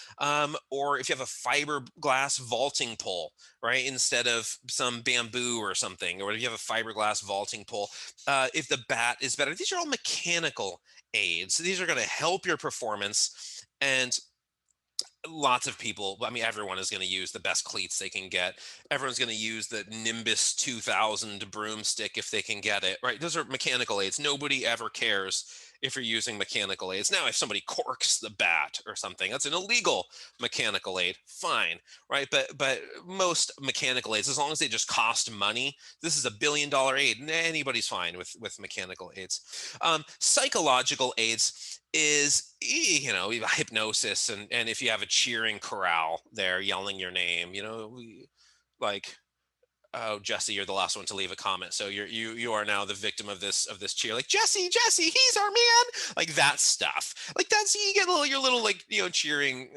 Speaker 1: or if you have a fiberglass vaulting pole, right, instead of some bamboo or something, or if you have a fiberglass vaulting pole, if the bat is better, these are all mechanical aids. These are going to help your performance. And lots of people, I mean, everyone is going to use the best cleats they can get. Everyone's going to use the Nimbus 2000 broomstick if they can get it, right? Those are mechanical aids. Nobody ever cares if you're using mechanical aids. Now, if somebody corks the bat or something, that's an illegal mechanical aid, fine, right? But most mechanical aids, as long as they just cost money, this is $1 billion aid. Anybody's fine with mechanical aids. Psychological aids is, hypnosis, and if you have a cheering chorale there yelling your name, like, oh, Jesse, you're the last one to leave a comment, so you are now the victim of this cheer, like, Jesse, he's our man, like that stuff, like that's, you get your little, like, cheering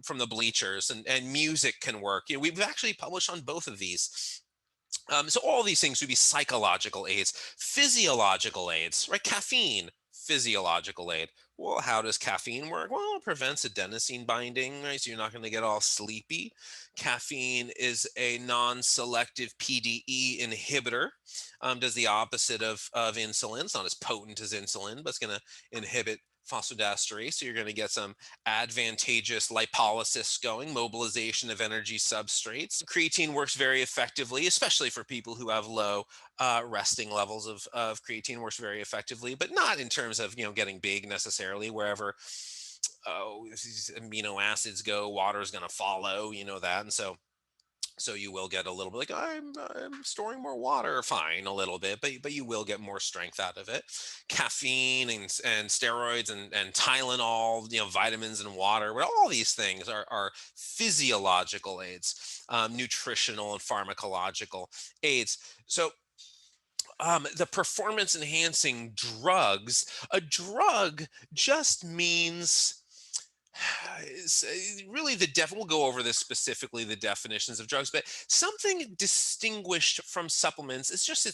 Speaker 1: from the bleachers, and music can work. We've actually published on both of these. So all these things would be psychological aids. Physiological aids, right? Caffeine, physiological aid. Well, how does caffeine work? Well, it prevents adenosine binding, right? So you're not going to get all sleepy. Caffeine is a non-selective PDE inhibitor. Does the opposite of insulin. It's not as potent as insulin, but it's going to inhibit phosphodiesterase. So you're going to get some advantageous lipolysis going, mobilization of energy substrates. Creatine works very effectively, especially for people who have low resting levels of creatine, works very effectively, but not in terms of, getting big necessarily. Wherever these amino acids go, water is going to follow, that. And so you will get a little bit, like, I'm storing more water, fine, a little bit, but you will get more strength out of it. Caffeine and steroids and Tylenol, vitamins and water, but all these things are physiological aids, nutritional and pharmacological aids. So the performance enhancing drugs, a drug just means really we'll go over this specifically, the definitions of drugs, but something distinguished from supplements is just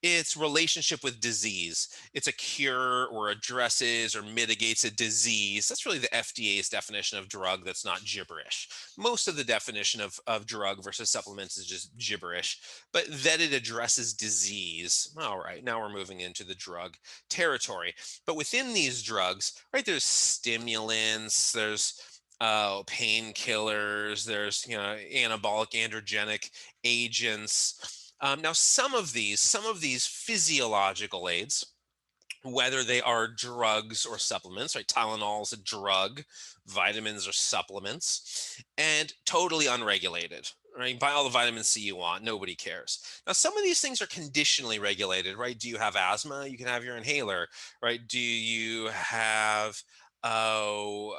Speaker 1: its relationship with disease. It's a cure or addresses or mitigates a disease. That's really the FDA's definition of drug. That's not gibberish. Most of the definition of drug versus supplements is just gibberish, but that it addresses disease. All right, now we're moving into the drug territory. But within these drugs, right, there's stimulants, there's painkillers, there's, anabolic androgenic agents. Now, some of these physiological aids, whether they are drugs or supplements, right? Tylenol is a drug, vitamins are supplements, and totally unregulated. Right, buy all the vitamin C you want. Nobody cares. Now, some of these things are conditionally regulated, right? Do you have asthma? You can have your inhaler, right? Do you have, oh,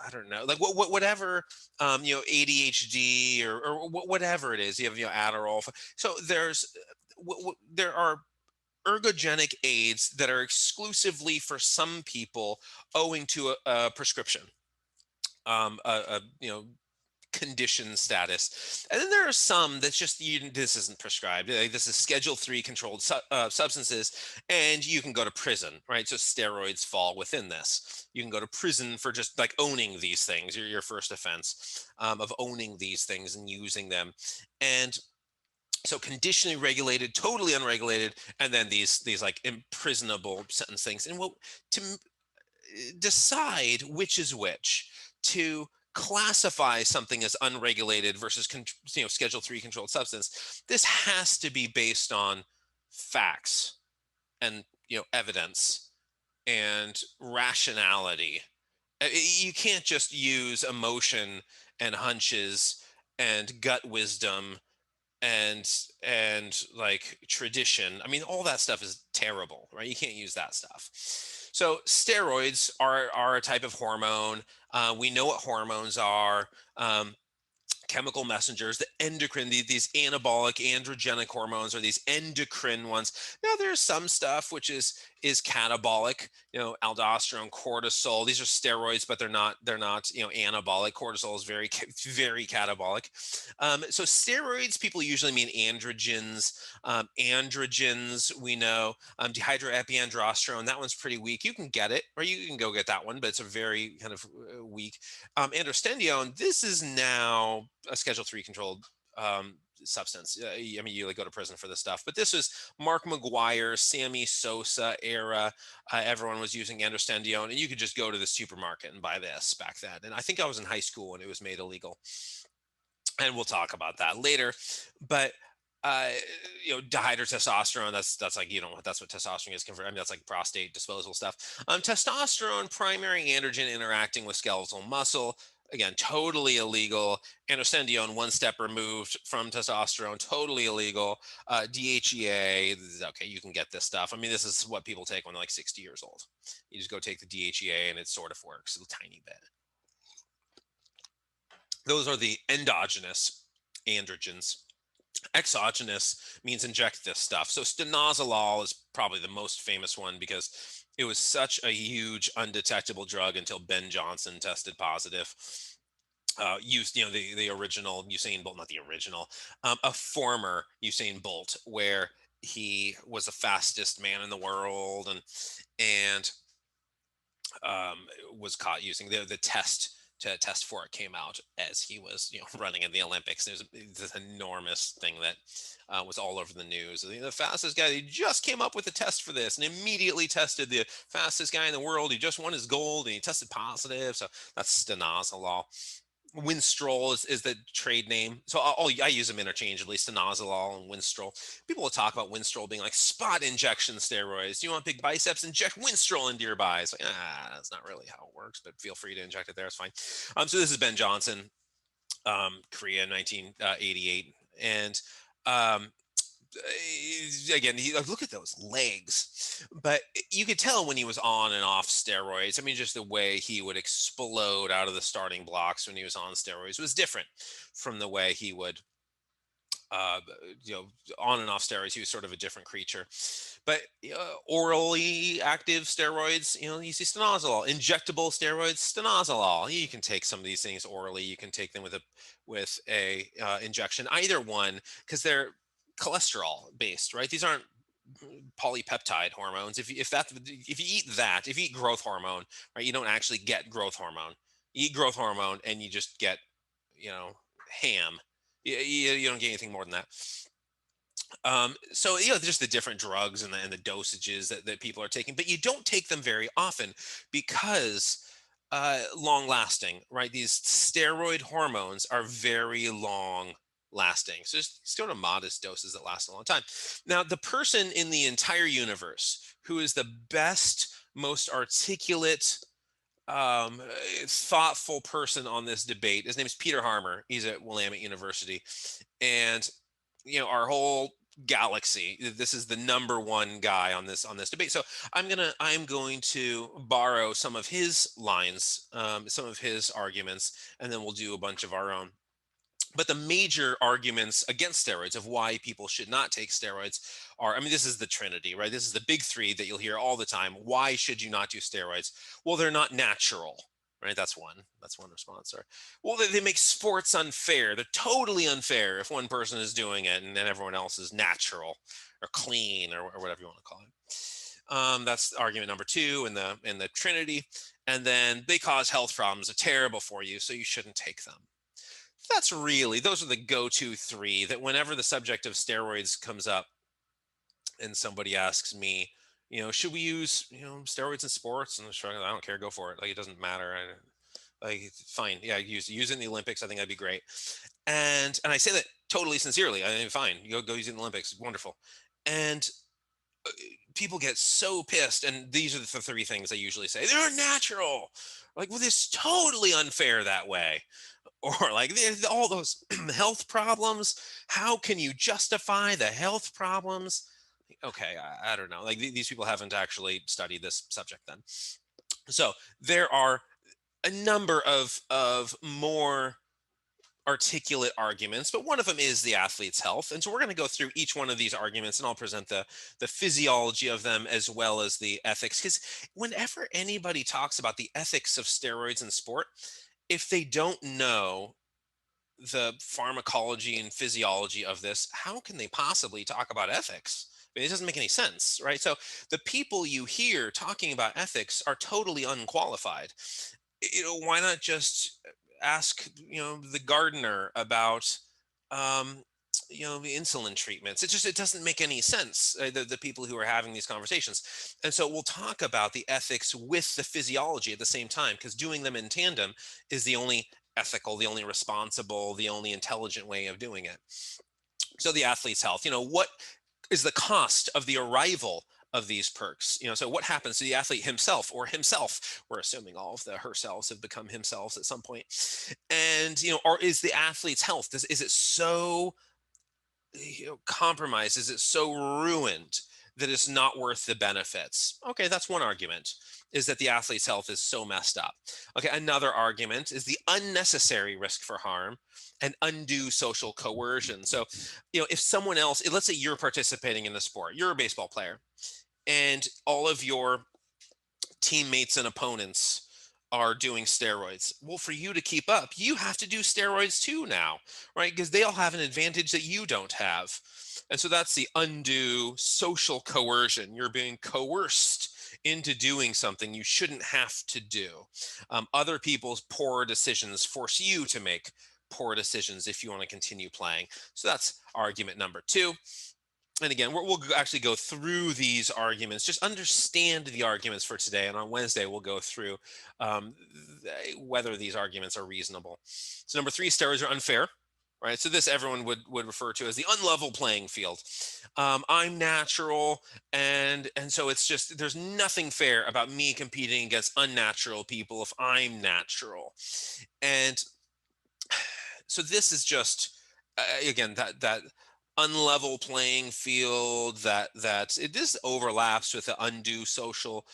Speaker 1: I don't know, like whatever, ADHD or whatever it is. You have, Adderall. So there are ergogenic aids that are exclusively for some people owing to a prescription, condition status. And then there are some that's just, this isn't prescribed. Like, this is Schedule 3 controlled substances, and you can go to prison, right? So steroids fall within this. You can go to prison for just like owning these things. Your first offense of owning these things and using them. And so conditionally regulated, totally unregulated, and then these like imprisonable sentence things. And to decide which is which, to classify something as unregulated versus Schedule 3 controlled substance, this has to be based on facts and evidence and rationality. You can't just use emotion and hunches and gut wisdom and like tradition. I mean, all that stuff is terrible, right? You can't use that stuff. So steroids are a type of hormone. We know what hormones are. Chemical messengers, the endocrine, these anabolic androgenic hormones are these endocrine ones. Now there's some stuff which is catabolic, aldosterone, cortisol. These are steroids, but they're not anabolic. Cortisol is very catabolic. So steroids, people usually mean androgens. Androgens, we know, dehydroepiandrosterone. That one's pretty weak. You can get it, or you can go get that one, but it's a very kind of weak. Androstenedione, this is now a Schedule 3 controlled substance. I mean, you like go to prison for this stuff, but this was Mark McGuire, Sammy Sosa era. Everyone was using androstenedione, and you could just go to the supermarket and buy this back then. And I think I was in high school when it was made illegal, and we'll talk about that later. But uh, dihydrotestosterone, that's like, that's what testosterone is converted. I mean, that's like prostate disposal stuff. Testosterone, primary androgen interacting with skeletal muscle. Again, totally illegal. Androstenedione, one step removed from testosterone, totally illegal. DHEA, okay, you can get this stuff. I mean, this is what people take when they're like 60 years old. You just go take the DHEA and it sort of works a tiny bit. Those are the endogenous androgens. Exogenous means inject this stuff. So stenozolol is probably the most famous one because it was such a huge undetectable drug until Ben Johnson tested positive. Used, the original Usain Bolt, not the original, a former Usain Bolt, where he was the fastest man in the world, and was caught using the test to test for it came out as he was running in the Olympics. There's this enormous thing that was all over the news. The fastest guy, he just came up with a test for this and immediately tested the fastest guy in the world. He just won his gold and he tested positive. So that's stenozolol. Winstrol is the trade name. So I use them interchangeably, stenozolol and Winstrol. People will talk about Winstrol being like spot injection steroids. Do you want big biceps? Inject Winstrol into your buys. Like, that's not really how it works, but feel free to inject it there. It's fine. So this is Ben Johnson, Korea, 1988. And again, look at those legs. But you could tell when he was on and off steroids. I mean, just the way he would explode out of the starting blocks when he was on steroids was different from the way he would, uh, on and off steroids. He was sort of a different creature. But orally active steroids, you see stenozolol. Injectable steroids, stenozolol. You can take some of these things orally. You can take them with a injection. Either one, because they're cholesterol based, right? These aren't polypeptide hormones. If you eat that, if you eat growth hormone, right, you don't actually get growth hormone. You eat growth hormone and you just get, ham. You don't get anything more than that. So just the different drugs and the dosages that people are taking, but you don't take them very often because long lasting, right? These steroid hormones are very long lasting. So just go to modest doses that last a long time. Now, the person in the entire universe who is the best, most articulate, um, thoughtful person on this debate, his name is Peter Harmer. He's at Willamette University. And our whole galaxy, this is the number one guy on this debate. So I'm going to borrow some of his lines, some of his arguments, and then we'll do a bunch of our own. But the major arguments against steroids, of why people should not take steroids, are, I mean, this is the trinity, right? This is the big three that you'll hear all the time. Why should you not do steroids? Well, they're not natural, right? That's one response. Or, well, they make sports unfair. They're totally unfair if one person is doing it and then everyone else is natural or clean, or whatever you want to call it. That's argument number two in the trinity. And then they cause health problems. They're terrible for you, so you shouldn't take them. Those are the go-to three that whenever the subject of steroids comes up and somebody asks me, should we use, steroids in sports? And I don't care, go for it. Like, it doesn't matter. Like, fine, yeah, use it in the Olympics. I think that'd be great. And I say that totally sincerely. I mean, fine, go use it in the Olympics. Wonderful. And people get so pissed, and these are the three things I usually say: they're unnatural. Like, well, this is totally unfair that way. Or like, there's all those health problems. How can you justify the health problems? Okay, I don't know. Like, these people haven't actually studied this subject then. So there are a number of more articulate arguments, but one of them is the athlete's health. And so we're going to go through each one of these arguments, and I'll present the physiology of them as well as the ethics. Because whenever anybody talks about the ethics of steroids in sport, if they don't know the pharmacology and physiology of this, how can they possibly talk about ethics? I mean, it doesn't make any sense, right? So the people you hear talking about ethics are totally unqualified. Why not just ask, the gardener about, um, the insulin treatments? It doesn't make any sense. The people who are having these conversations, and so we'll talk about the ethics with the physiology at the same time, because doing them in tandem is the only ethical, the only responsible, the only intelligent way of doing it. So the athlete's health, what is the cost of the arrival of these perks? So what happens to the athlete himself or himself? We're assuming all of the herselves have become himself at some point. And, or is the athlete's health, is it so compromised? Is it so ruined that it's not worth the benefits? Okay, that's one argument, is that the athlete's health is so messed up. Okay, another argument is the unnecessary risk for harm and undue social coercion. So, if someone else, let's say you're participating in the sport, you're a baseball player, and all of your teammates and opponents are doing steroids. Well, for you to keep up, you have to do steroids too now, right? Because they all have an advantage that you don't have. And so that's the undue social coercion. You're being coerced into doing something you shouldn't have to do. Other people's poor decisions force you to make poor decisions if you want to continue playing. So that's argument number two. And again, we'll actually go through these arguments, just understand the arguments for today. And on Wednesday, we'll go through whether these arguments are reasonable. So number three, steroids are unfair, right? So this everyone would refer to as the unlevel playing field. I'm natural, and so it's just, there's nothing fair about me competing against unnatural people if I'm natural. And so this is just, again, that unlevel playing field, that it just overlaps with the undue social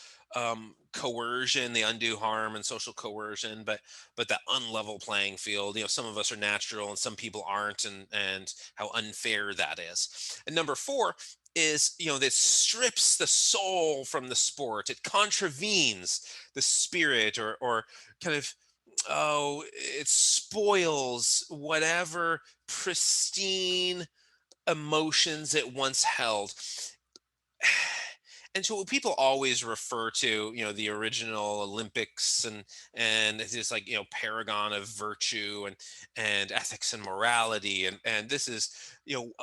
Speaker 1: coercion, the undue harm and social coercion, but that unlevel playing field, some of us are natural and some people aren't, and how unfair that is. And number four is, this strips the soul from the sport. It contravenes the spirit, or kind of, it spoils whatever pristine emotions it once held. And so people always refer to, the original Olympics, and it's just like, paragon of virtue and ethics and morality. And this is,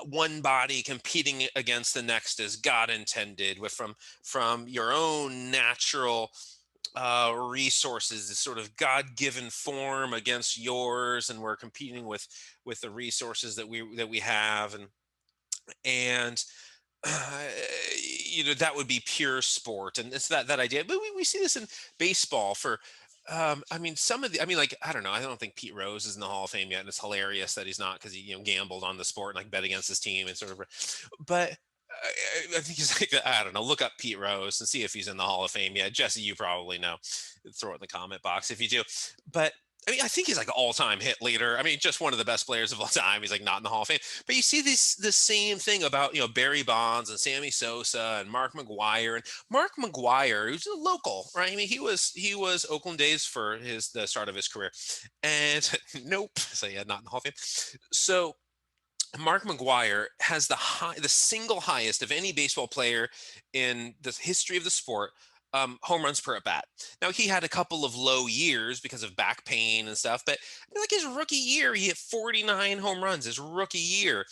Speaker 1: one body competing against the next as God intended, from your own natural resources, this sort of God-given form against yours, and we're competing with the resources that we have, and uh, that would be pure sport, and it's that idea. But we see this in baseball for. I mean, like, I don't know. I don't think Pete Rose is in the Hall of Fame yet, and it's hilarious that he's not, because he, gambled on the sport and like bet against his team and sort of. But I think he's like, I don't know. Look up Pete Rose and see if he's in the Hall of Fame yet. Jesse, you probably know. Throw it in the comment box if you do. But I mean, I think he's like an all-time hit leader. I mean, just one of the best players of all time. He's like not in the Hall of Fame. But you see the same thing about, Barry Bonds and Sammy Sosa and Mark McGwire. And Mark McGwire, who's a local, right? I mean, he was Oakland A's for the start of his career. And nope. So yeah, not in the Hall of Fame. So Mark McGwire has the single highest of any baseball player in the history of the sport, home runs per at bat. Now, he had a couple of low years because of back pain and stuff, but like his rookie year, he hit 49 home runs his rookie year.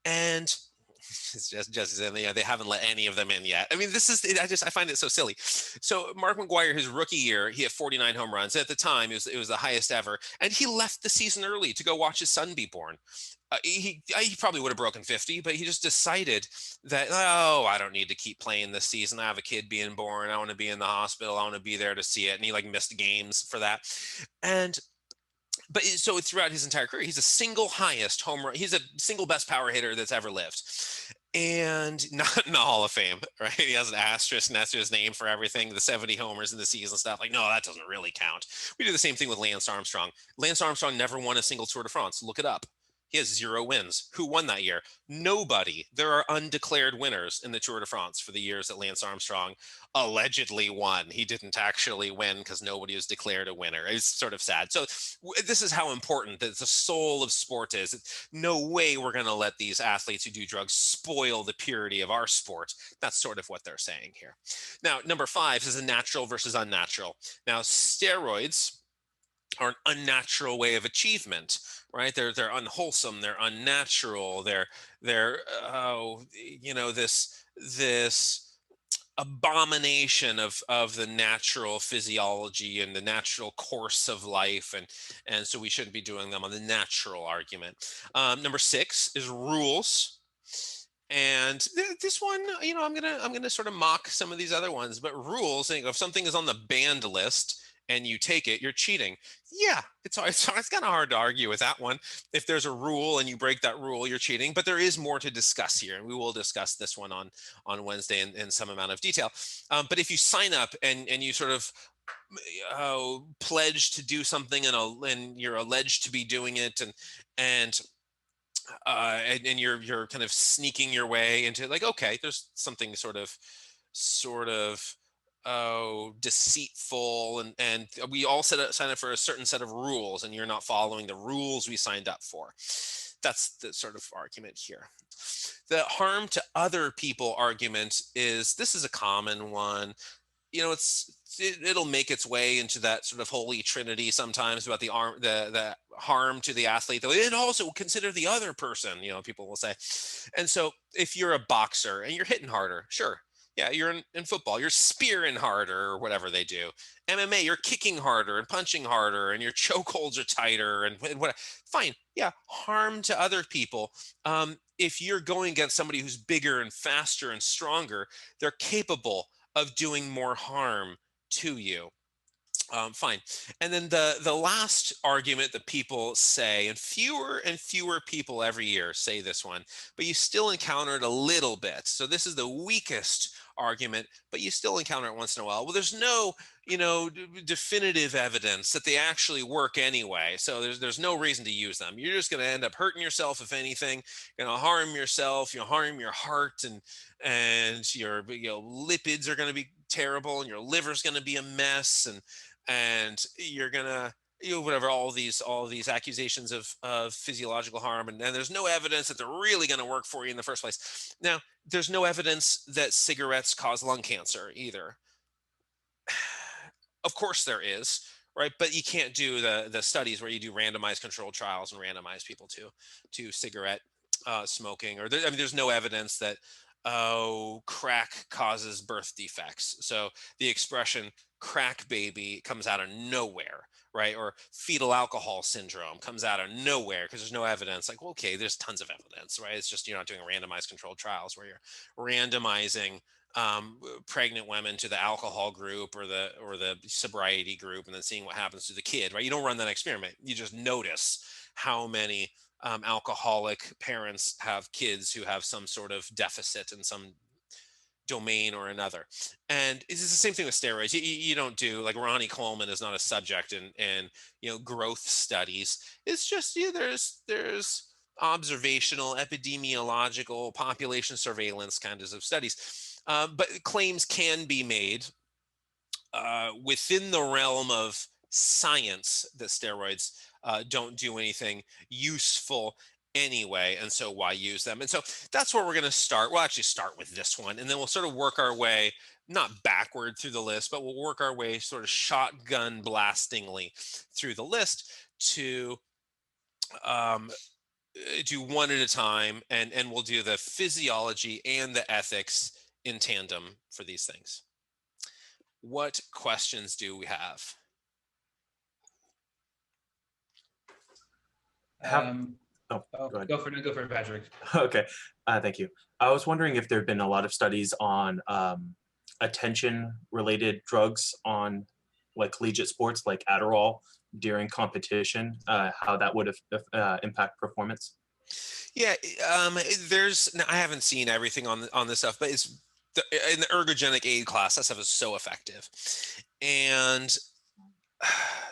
Speaker 1: And It's just they haven't let any of them in yet. I mean, I find it so silly. So Mark McGwire, his rookie year, he had 49 home runs. At the time, it was the highest ever, and he left the season early to go watch his son be born. He probably would have broken 50, but he just decided that, oh, I don't need to keep playing this season. I have a kid being born. I want to be in the hospital. I want to be there to see it. And he like missed games for that. And but so throughout his entire career, he's a single highest home run. He's a single best power hitter that's ever lived, and not in the Hall of Fame, right? He has an asterisk next to his name for everything. The 70 homers in the season stuff. Like, no, that doesn't really count. We do the same thing with Lance Armstrong. Lance Armstrong never won a single Tour de France. Look it up. He has 0 wins. Who won that year? Nobody. There are undeclared winners in the Tour de France for the years that Lance Armstrong allegedly won. He didn't actually win because nobody was declared a winner. It's sort of sad. So this is how important that the soul of sport is. No way we're going to let these athletes who do drugs spoil the purity of our sport. That's sort of what they're saying here. Now, number 5 is a natural versus unnatural. Now, steroids are an unnatural way of achievement, right? They're unwholesome, they're unnatural, they're this abomination of the natural physiology and the natural course of life, and so we shouldn't be doing them on the natural argument. Number 6 is rules. And this one, I'm gonna sort of mock some of these other ones, but rules. If something is on the banned list and you take it, you're cheating. Yeah, it's kind of hard to argue with that one. If there's a rule and you break that rule, you're cheating. But there is more to discuss here, and we will discuss this one on Wednesday in some amount of detail. But if you sign up and you sort of pledge to do something and you're alleged to be doing it, and and you're kind of sneaking your way into, like, okay, there's something sort of deceitful, and we all sign up for a certain set of rules, and you're not following the rules we signed up for. That's the sort of argument here. The harm to other people argument this is a common one. It'll make its way into that sort of holy trinity sometimes about the harm to the athlete, and also consider the other person, people will say. And so if you're a boxer and you're hitting harder, sure, yeah, you're in football, you're spearing harder or whatever they do. MMA, you're kicking harder and punching harder and your chokeholds are tighter and what. Fine, yeah, harm to other people. If you're going against somebody who's bigger and faster and stronger, they're capable of doing more harm to you. Fine. And then the last argument that people say, and fewer people every year say this one, but you still encounter it a little bit. So this is the weakest argument, but you still encounter it once in a while. Well, there's no, definitive evidence that they actually work anyway. So there's no reason to use them. You're just going to end up hurting yourself. If anything, you're going to harm yourself. You'll harm your heart, and your lipids are going to be terrible, and your liver's going to be a mess, and you're gonna whatever, all these accusations of physiological harm, and there's no evidence that they're really going to work for you in the first place. Now, there's no evidence that cigarettes cause lung cancer either. Of course there is, right? But you can't do the studies where you do randomized controlled trials and randomize people to cigarette smoking, or there's no evidence that crack causes birth defects. So the expression crack baby comes out of nowhere, right? Or fetal alcohol syndrome comes out of nowhere because there's no evidence. Like, well, okay, there's tons of evidence, right? It's just you're not doing randomized controlled trials where you're randomizing pregnant women to the alcohol group or the sobriety group, and then seeing what happens to the kid, right? You don't run that experiment. You just notice how many alcoholic parents have kids who have some sort of deficit in some domain or another. And it's the same thing with steroids. You don't do, like, Ronnie Coleman is not a subject in growth studies. It's just there's observational, epidemiological, population surveillance kinds of studies. But claims can be made within the realm of science that steroids don't do anything useful anyway, and so why use them? And so that's where we're going to start. We'll actually start with this one, and then we'll sort of work our way, not backward through the list, but we'll work our way sort of shotgun blastingly through the list to do one at a time, and we'll do the physiology and the ethics in tandem for these things. What questions do we have?
Speaker 2: Have
Speaker 3: Um,
Speaker 2: oh,
Speaker 3: oh,
Speaker 2: go ahead.
Speaker 3: go for it, Patrick.
Speaker 2: Okay, thank you. I was wondering if there have been a lot of studies on attention-related drugs on like collegiate sports, like Adderall during competition, how that would impact performance.
Speaker 1: Yeah, there's. Now, I haven't seen everything on this stuff, but it's in the ergogenic aid class. That stuff is so effective, and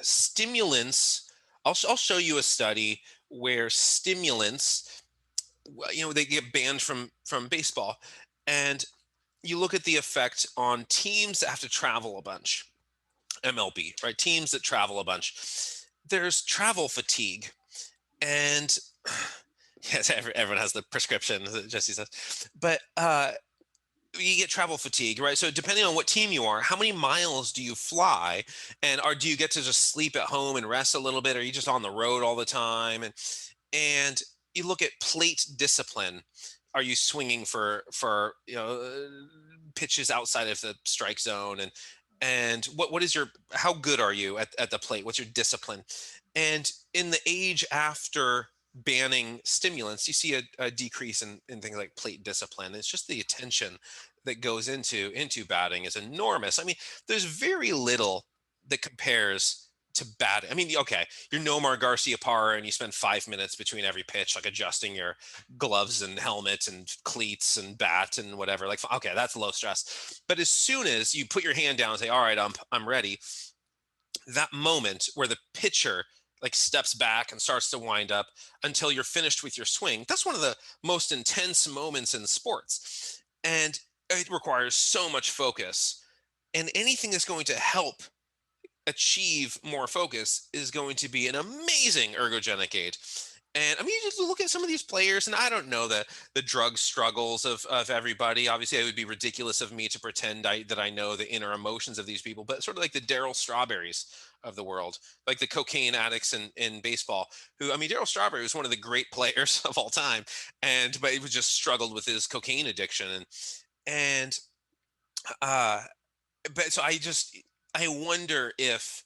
Speaker 1: stimulants. I'll show you a study where stimulants, they get banned from baseball, and you look at the effect on teams that have to travel a bunch. MLB, right? Teams that travel a bunch. There's travel fatigue, and yes, everyone has the prescription, as Jesse says, but you get travel fatigue, right? So depending on what team you are, how many miles do you fly, and do you get to just sleep at home and rest a little bit, or are you just on the road all the time? And you look at plate discipline. Are you swinging for pitches outside of the strike zone, and what is your, how good are you at the plate? What's your discipline? And in the age after banning stimulants, you see a decrease in things like plate discipline. It's just the attention that goes into batting is enormous. I mean, there's very little that compares to batting. I mean, okay, you're Nomar Garcia Parra and you spend 5 minutes between every pitch, like adjusting your gloves and helmet and cleats and bat and whatever. Like, okay, that's low stress. But as soon as you put your hand down and say, all right, I'm ready, that moment where the pitcher like steps back and starts to wind up until you're finished with your swing, that's one of the most intense moments in sports. And it requires so much focus. And anything that's going to help achieve more focus is going to be an amazing ergogenic aid. And I mean, you just look at some of these players, and I don't know the drug struggles of everybody. Obviously, it would be ridiculous of me to pretend that I know the inner emotions of these people, but sort of like the Darryl Strawberries of the world, like the cocaine addicts in baseball, who, I mean, Darryl Strawberry was one of the great players of all time, but he was just struggled with his cocaine addiction. And uh, but so I wonder if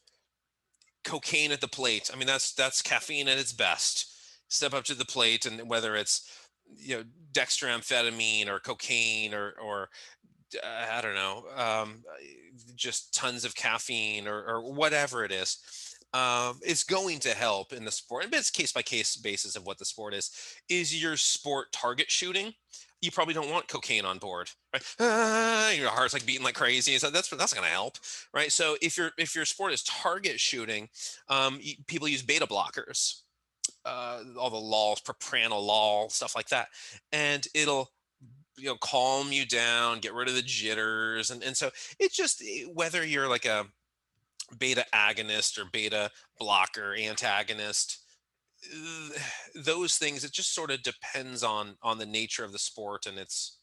Speaker 1: cocaine at the plate. I mean, that's caffeine at its best. Step up to the plate, and whether it's dextroamphetamine or cocaine or I don't know, just tons of caffeine or whatever it is going to help in the sport. And it's case by case basis of what the sport is. Is your sport target shooting? You probably don't want cocaine on board, right? Your heart's like beating like crazy. So that's going to help, right? So if your sport is target shooting, people use beta blockers, all the laws, propranolol, stuff like that, and it'll calm you down, get rid of the jitters, and so it's just whether you're like a beta agonist or beta blocker antagonist, those things, it just sort of depends on the nature of the sport and its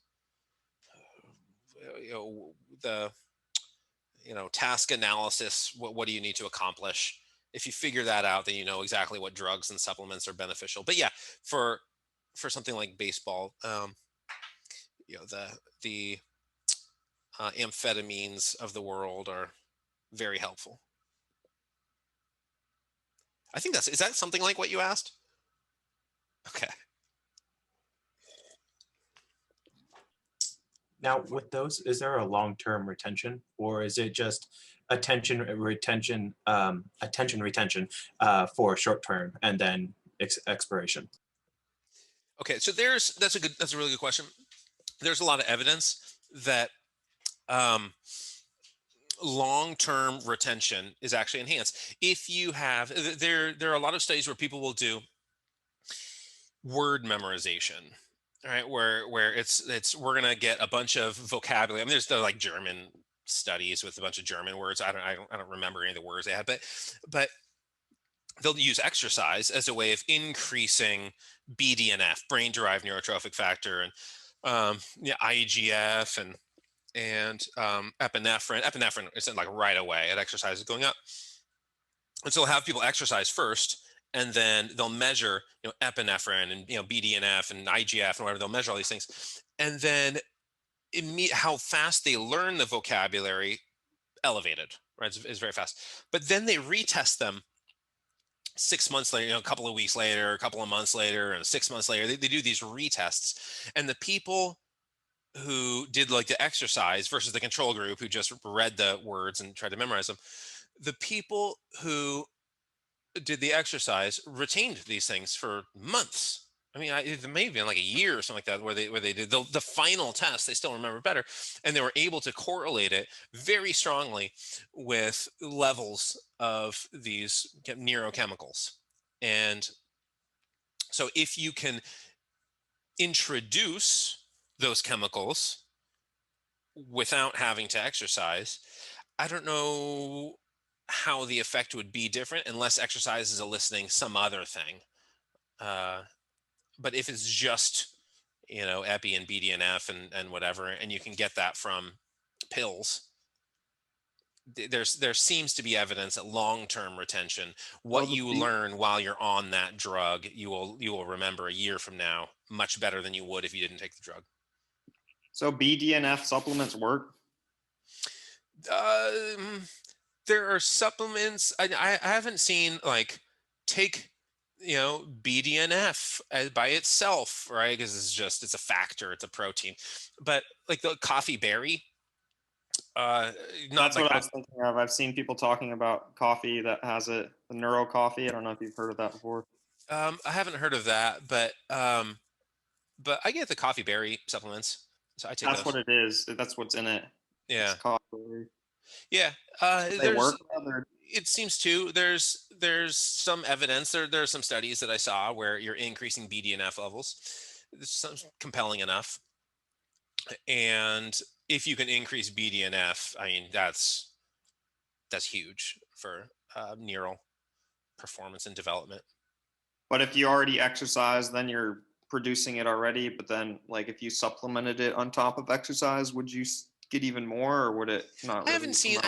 Speaker 1: the task analysis. What do you need to accomplish? If you figure that out, then you know exactly what drugs and supplements are beneficial. But yeah, for something like baseball, the amphetamines of the world are very helpful. I think is that something like what you asked? Okay.
Speaker 2: Now, with those, is there a long-term retention, or is it just attention retention for short term and then expiration?
Speaker 1: Okay, so that's a really good question. There's a lot of evidence that um, long-term retention is actually enhanced if you have there are a lot of studies where people will do word memorization, right? Where it's we're gonna get a bunch of vocabulary. I mean, there's the like German studies with a bunch of German words. I don't remember any of the words they had, but they'll use exercise as a way of increasing BDNF, brain-derived neurotrophic factor, and IGF and epinephrine. Epinephrine isn't like right away at exercise is going up, and so they'll have people exercise first and then they'll measure, epinephrine and BDNF and IGF and whatever. They'll measure all these things, and then how fast they learn the vocabulary elevated, right? It's very fast. But then they retest them 6 months later, a couple of weeks later, a couple of months later, and 6 months later. They do these retests, and the people who did like the exercise versus the control group who just read the words and tried to memorize them, the people who did the exercise retained these things for months. I mean, it may have been like a year or something like that, where they did the final test. They still remember better, and they were able to correlate it very strongly with levels of these neurochemicals. And so, if you can introduce those chemicals without having to exercise, I don't know how the effect would be different unless exercise is eliciting some other thing. Uh, but if it's just, epi and BDNF and whatever, and you can get that from pills, there seems to be evidence that long-term retention,
Speaker 3: So
Speaker 1: what
Speaker 3: the
Speaker 1: you
Speaker 3: B,
Speaker 1: learn while you're on that drug, you will remember a year from now much better than you would if you didn't take the drug.
Speaker 3: so BDNF supplements work?
Speaker 1: There are supplements. I haven't seen like take BDNF by itself, right? Because it's a factor, it's a protein. But like the coffee berry, not
Speaker 3: That's
Speaker 1: like
Speaker 3: what I was thinking of. I've seen people talking about coffee that has it, the neuro coffee. I don't know if you've heard of that before.
Speaker 1: I haven't heard of that, but I get the coffee berry supplements, so I take
Speaker 3: That's
Speaker 1: those.
Speaker 3: what it is. That's what's in it. It's
Speaker 1: Yeah,
Speaker 3: coffee.
Speaker 1: yeah.
Speaker 3: They
Speaker 1: There's
Speaker 3: work. Other
Speaker 1: It seems to. There's some evidence. There are some studies that I saw where you're increasing BDNF levels. It's some compelling enough. And if you can increase BDNF, I mean that's huge for neural performance and development.
Speaker 3: But if you already exercise, then you're producing it already. But then, like, if you supplemented it on top of exercise, would you get even more, or would it not really
Speaker 1: I
Speaker 3: amount
Speaker 1: haven't
Speaker 3: to
Speaker 1: seen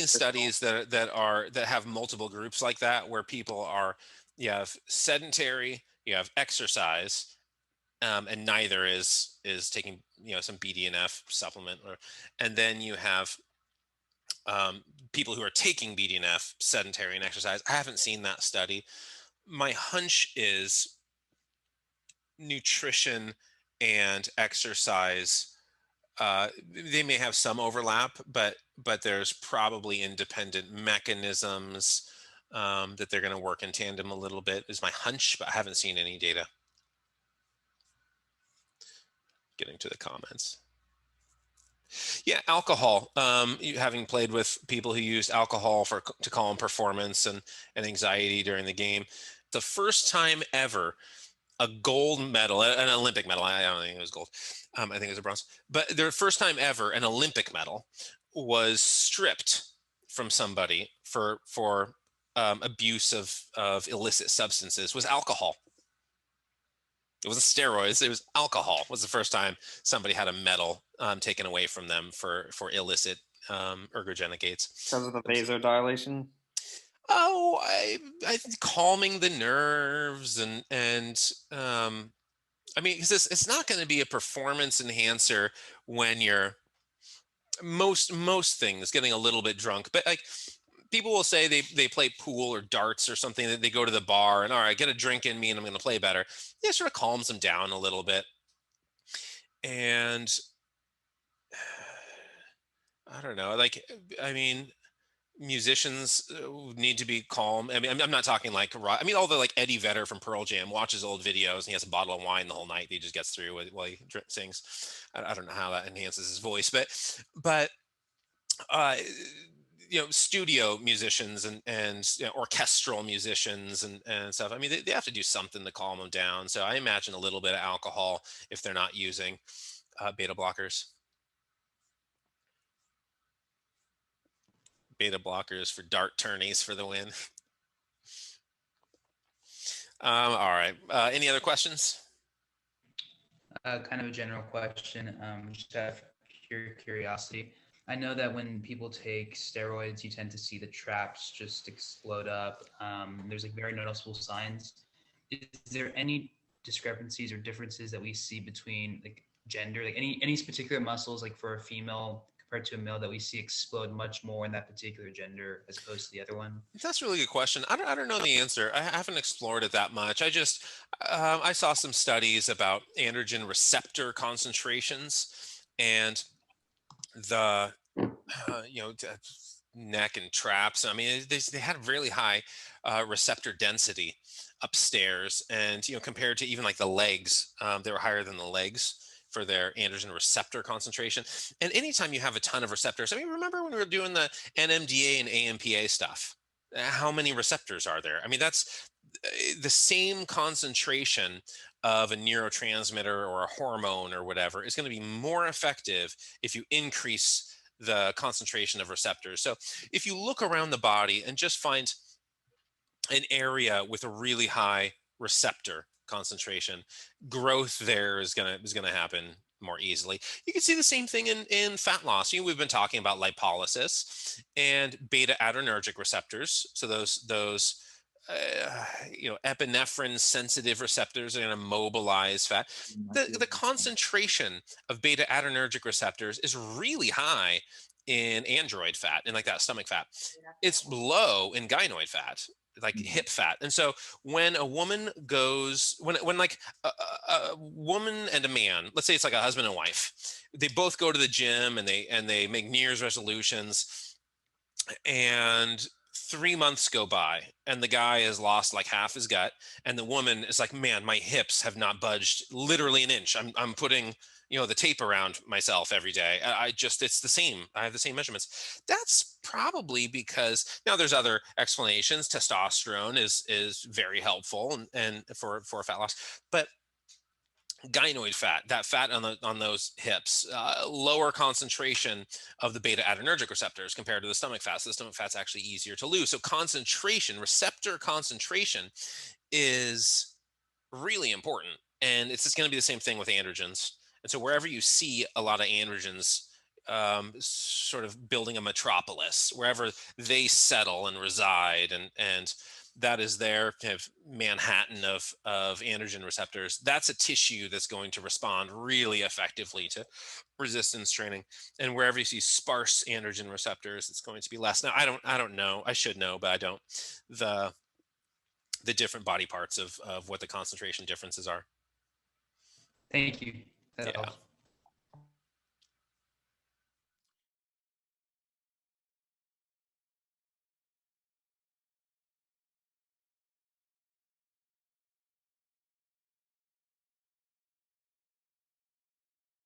Speaker 3: additional?
Speaker 1: studies that have multiple groups like that, where people are, you have sedentary, you have exercise, and neither is taking some BDNF supplement, and then you have people who are taking BDNF, sedentary and exercise. I haven't seen that study. My hunch is nutrition and exercise, they may have some overlap, but there's probably independent mechanisms that they're going to work in tandem a little bit, is my hunch, but I haven't seen any data. Getting to the comments. Yeah, alcohol. Having played with people who used alcohol to calm performance and anxiety during the game, the first time ever a gold medal, an Olympic medal. I don't think it was gold. I think it was a bronze. But the first time ever an Olympic medal was stripped from somebody for abuse of illicit substances was alcohol. It wasn't steroids. It was alcohol. Was the first time somebody had a medal taken away from them for illicit ergogenic aids.
Speaker 3: Because of the vasodilation.
Speaker 1: Oh, I calming the nerves I mean, because it's not going to be a performance enhancer when you're most things getting a little bit drunk. But like people will say they play pool or darts or something, that they go to the bar and all right, get a drink in me and I'm going to play better. Yeah, sort of calms them down a little bit. And I don't know, like, I mean, musicians need to be calm. I mean, I'm not talking like rock. I mean, although like Eddie Vedder from Pearl Jam watches old videos and he has a bottle of wine the whole night that he just gets through while he sings. I don't know how that enhances his voice, but uh, studio musicians and orchestral musicians and stuff. I mean, they have to do something to calm them down. So I imagine a little bit of alcohol if they're not using beta blockers. Beta blockers for dart tourneys for the win. All right. Any other questions?
Speaker 4: Kind of a general question, just out of pure curiosity. I know that when people take steroids, you tend to see the traps just explode up. There's like very noticeable signs. Is there any discrepancies or differences that we see between like gender, like any particular muscles, like for a female compared to a male, that we see explode much more in that particular gender as opposed to the other one?
Speaker 1: That's a really good question. I don't know the answer. I haven't explored it that much. I saw some studies about androgen receptor concentrations and the, neck and traps. I mean, they had really high receptor density upstairs, and compared to even like the legs, they were higher than the legs for their androgen receptor concentration. And anytime you have a ton of receptors, I mean, remember when we were doing the NMDA and AMPA stuff? How many receptors are there? I mean, that's the same concentration of a neurotransmitter or a hormone or whatever is going to be more effective if you increase the concentration of receptors. So if you look around the body and just find an area with a really high receptor concentration, growth there is gonna happen more easily. You can see the same thing in fat loss. We've been talking about lipolysis and beta adrenergic receptors. So those epinephrine sensitive receptors are going to mobilize fat. The concentration of beta adrenergic receptors is really high in android fat and like that stomach fat. It's low in gynoid fat, like hip fat. And so when a woman goes, when like a woman and a man, let's say it's like a husband and wife, they both go to the gym and they make New Year's resolutions, and 3 months go by and the guy has lost like half his gut, and the woman is like, man, my hips have not budged literally an inch. I'm putting the tape around myself every day. It's the same. I have the same measurements. That's probably because now there's other explanations. Testosterone is very helpful and for fat loss, but gynoid fat, that fat on those hips, lower concentration of the beta adrenergic receptors compared to the stomach fat. So the stomach fat's actually easier to lose. So concentration, receptor concentration, is really important, and it's just going to be the same thing with androgens. And so wherever you see a lot of androgens, sort of building a metropolis, wherever they settle and reside, and that is their kind of Manhattan of androgen receptors. That's a tissue that's going to respond really effectively to resistance training. And wherever you see sparse androgen receptors, it's going to be less. Now, I don't know. I should know, but I don't. The different body parts of what the concentration differences are.
Speaker 4: Thank you. That
Speaker 1: Yeah.
Speaker 4: helps.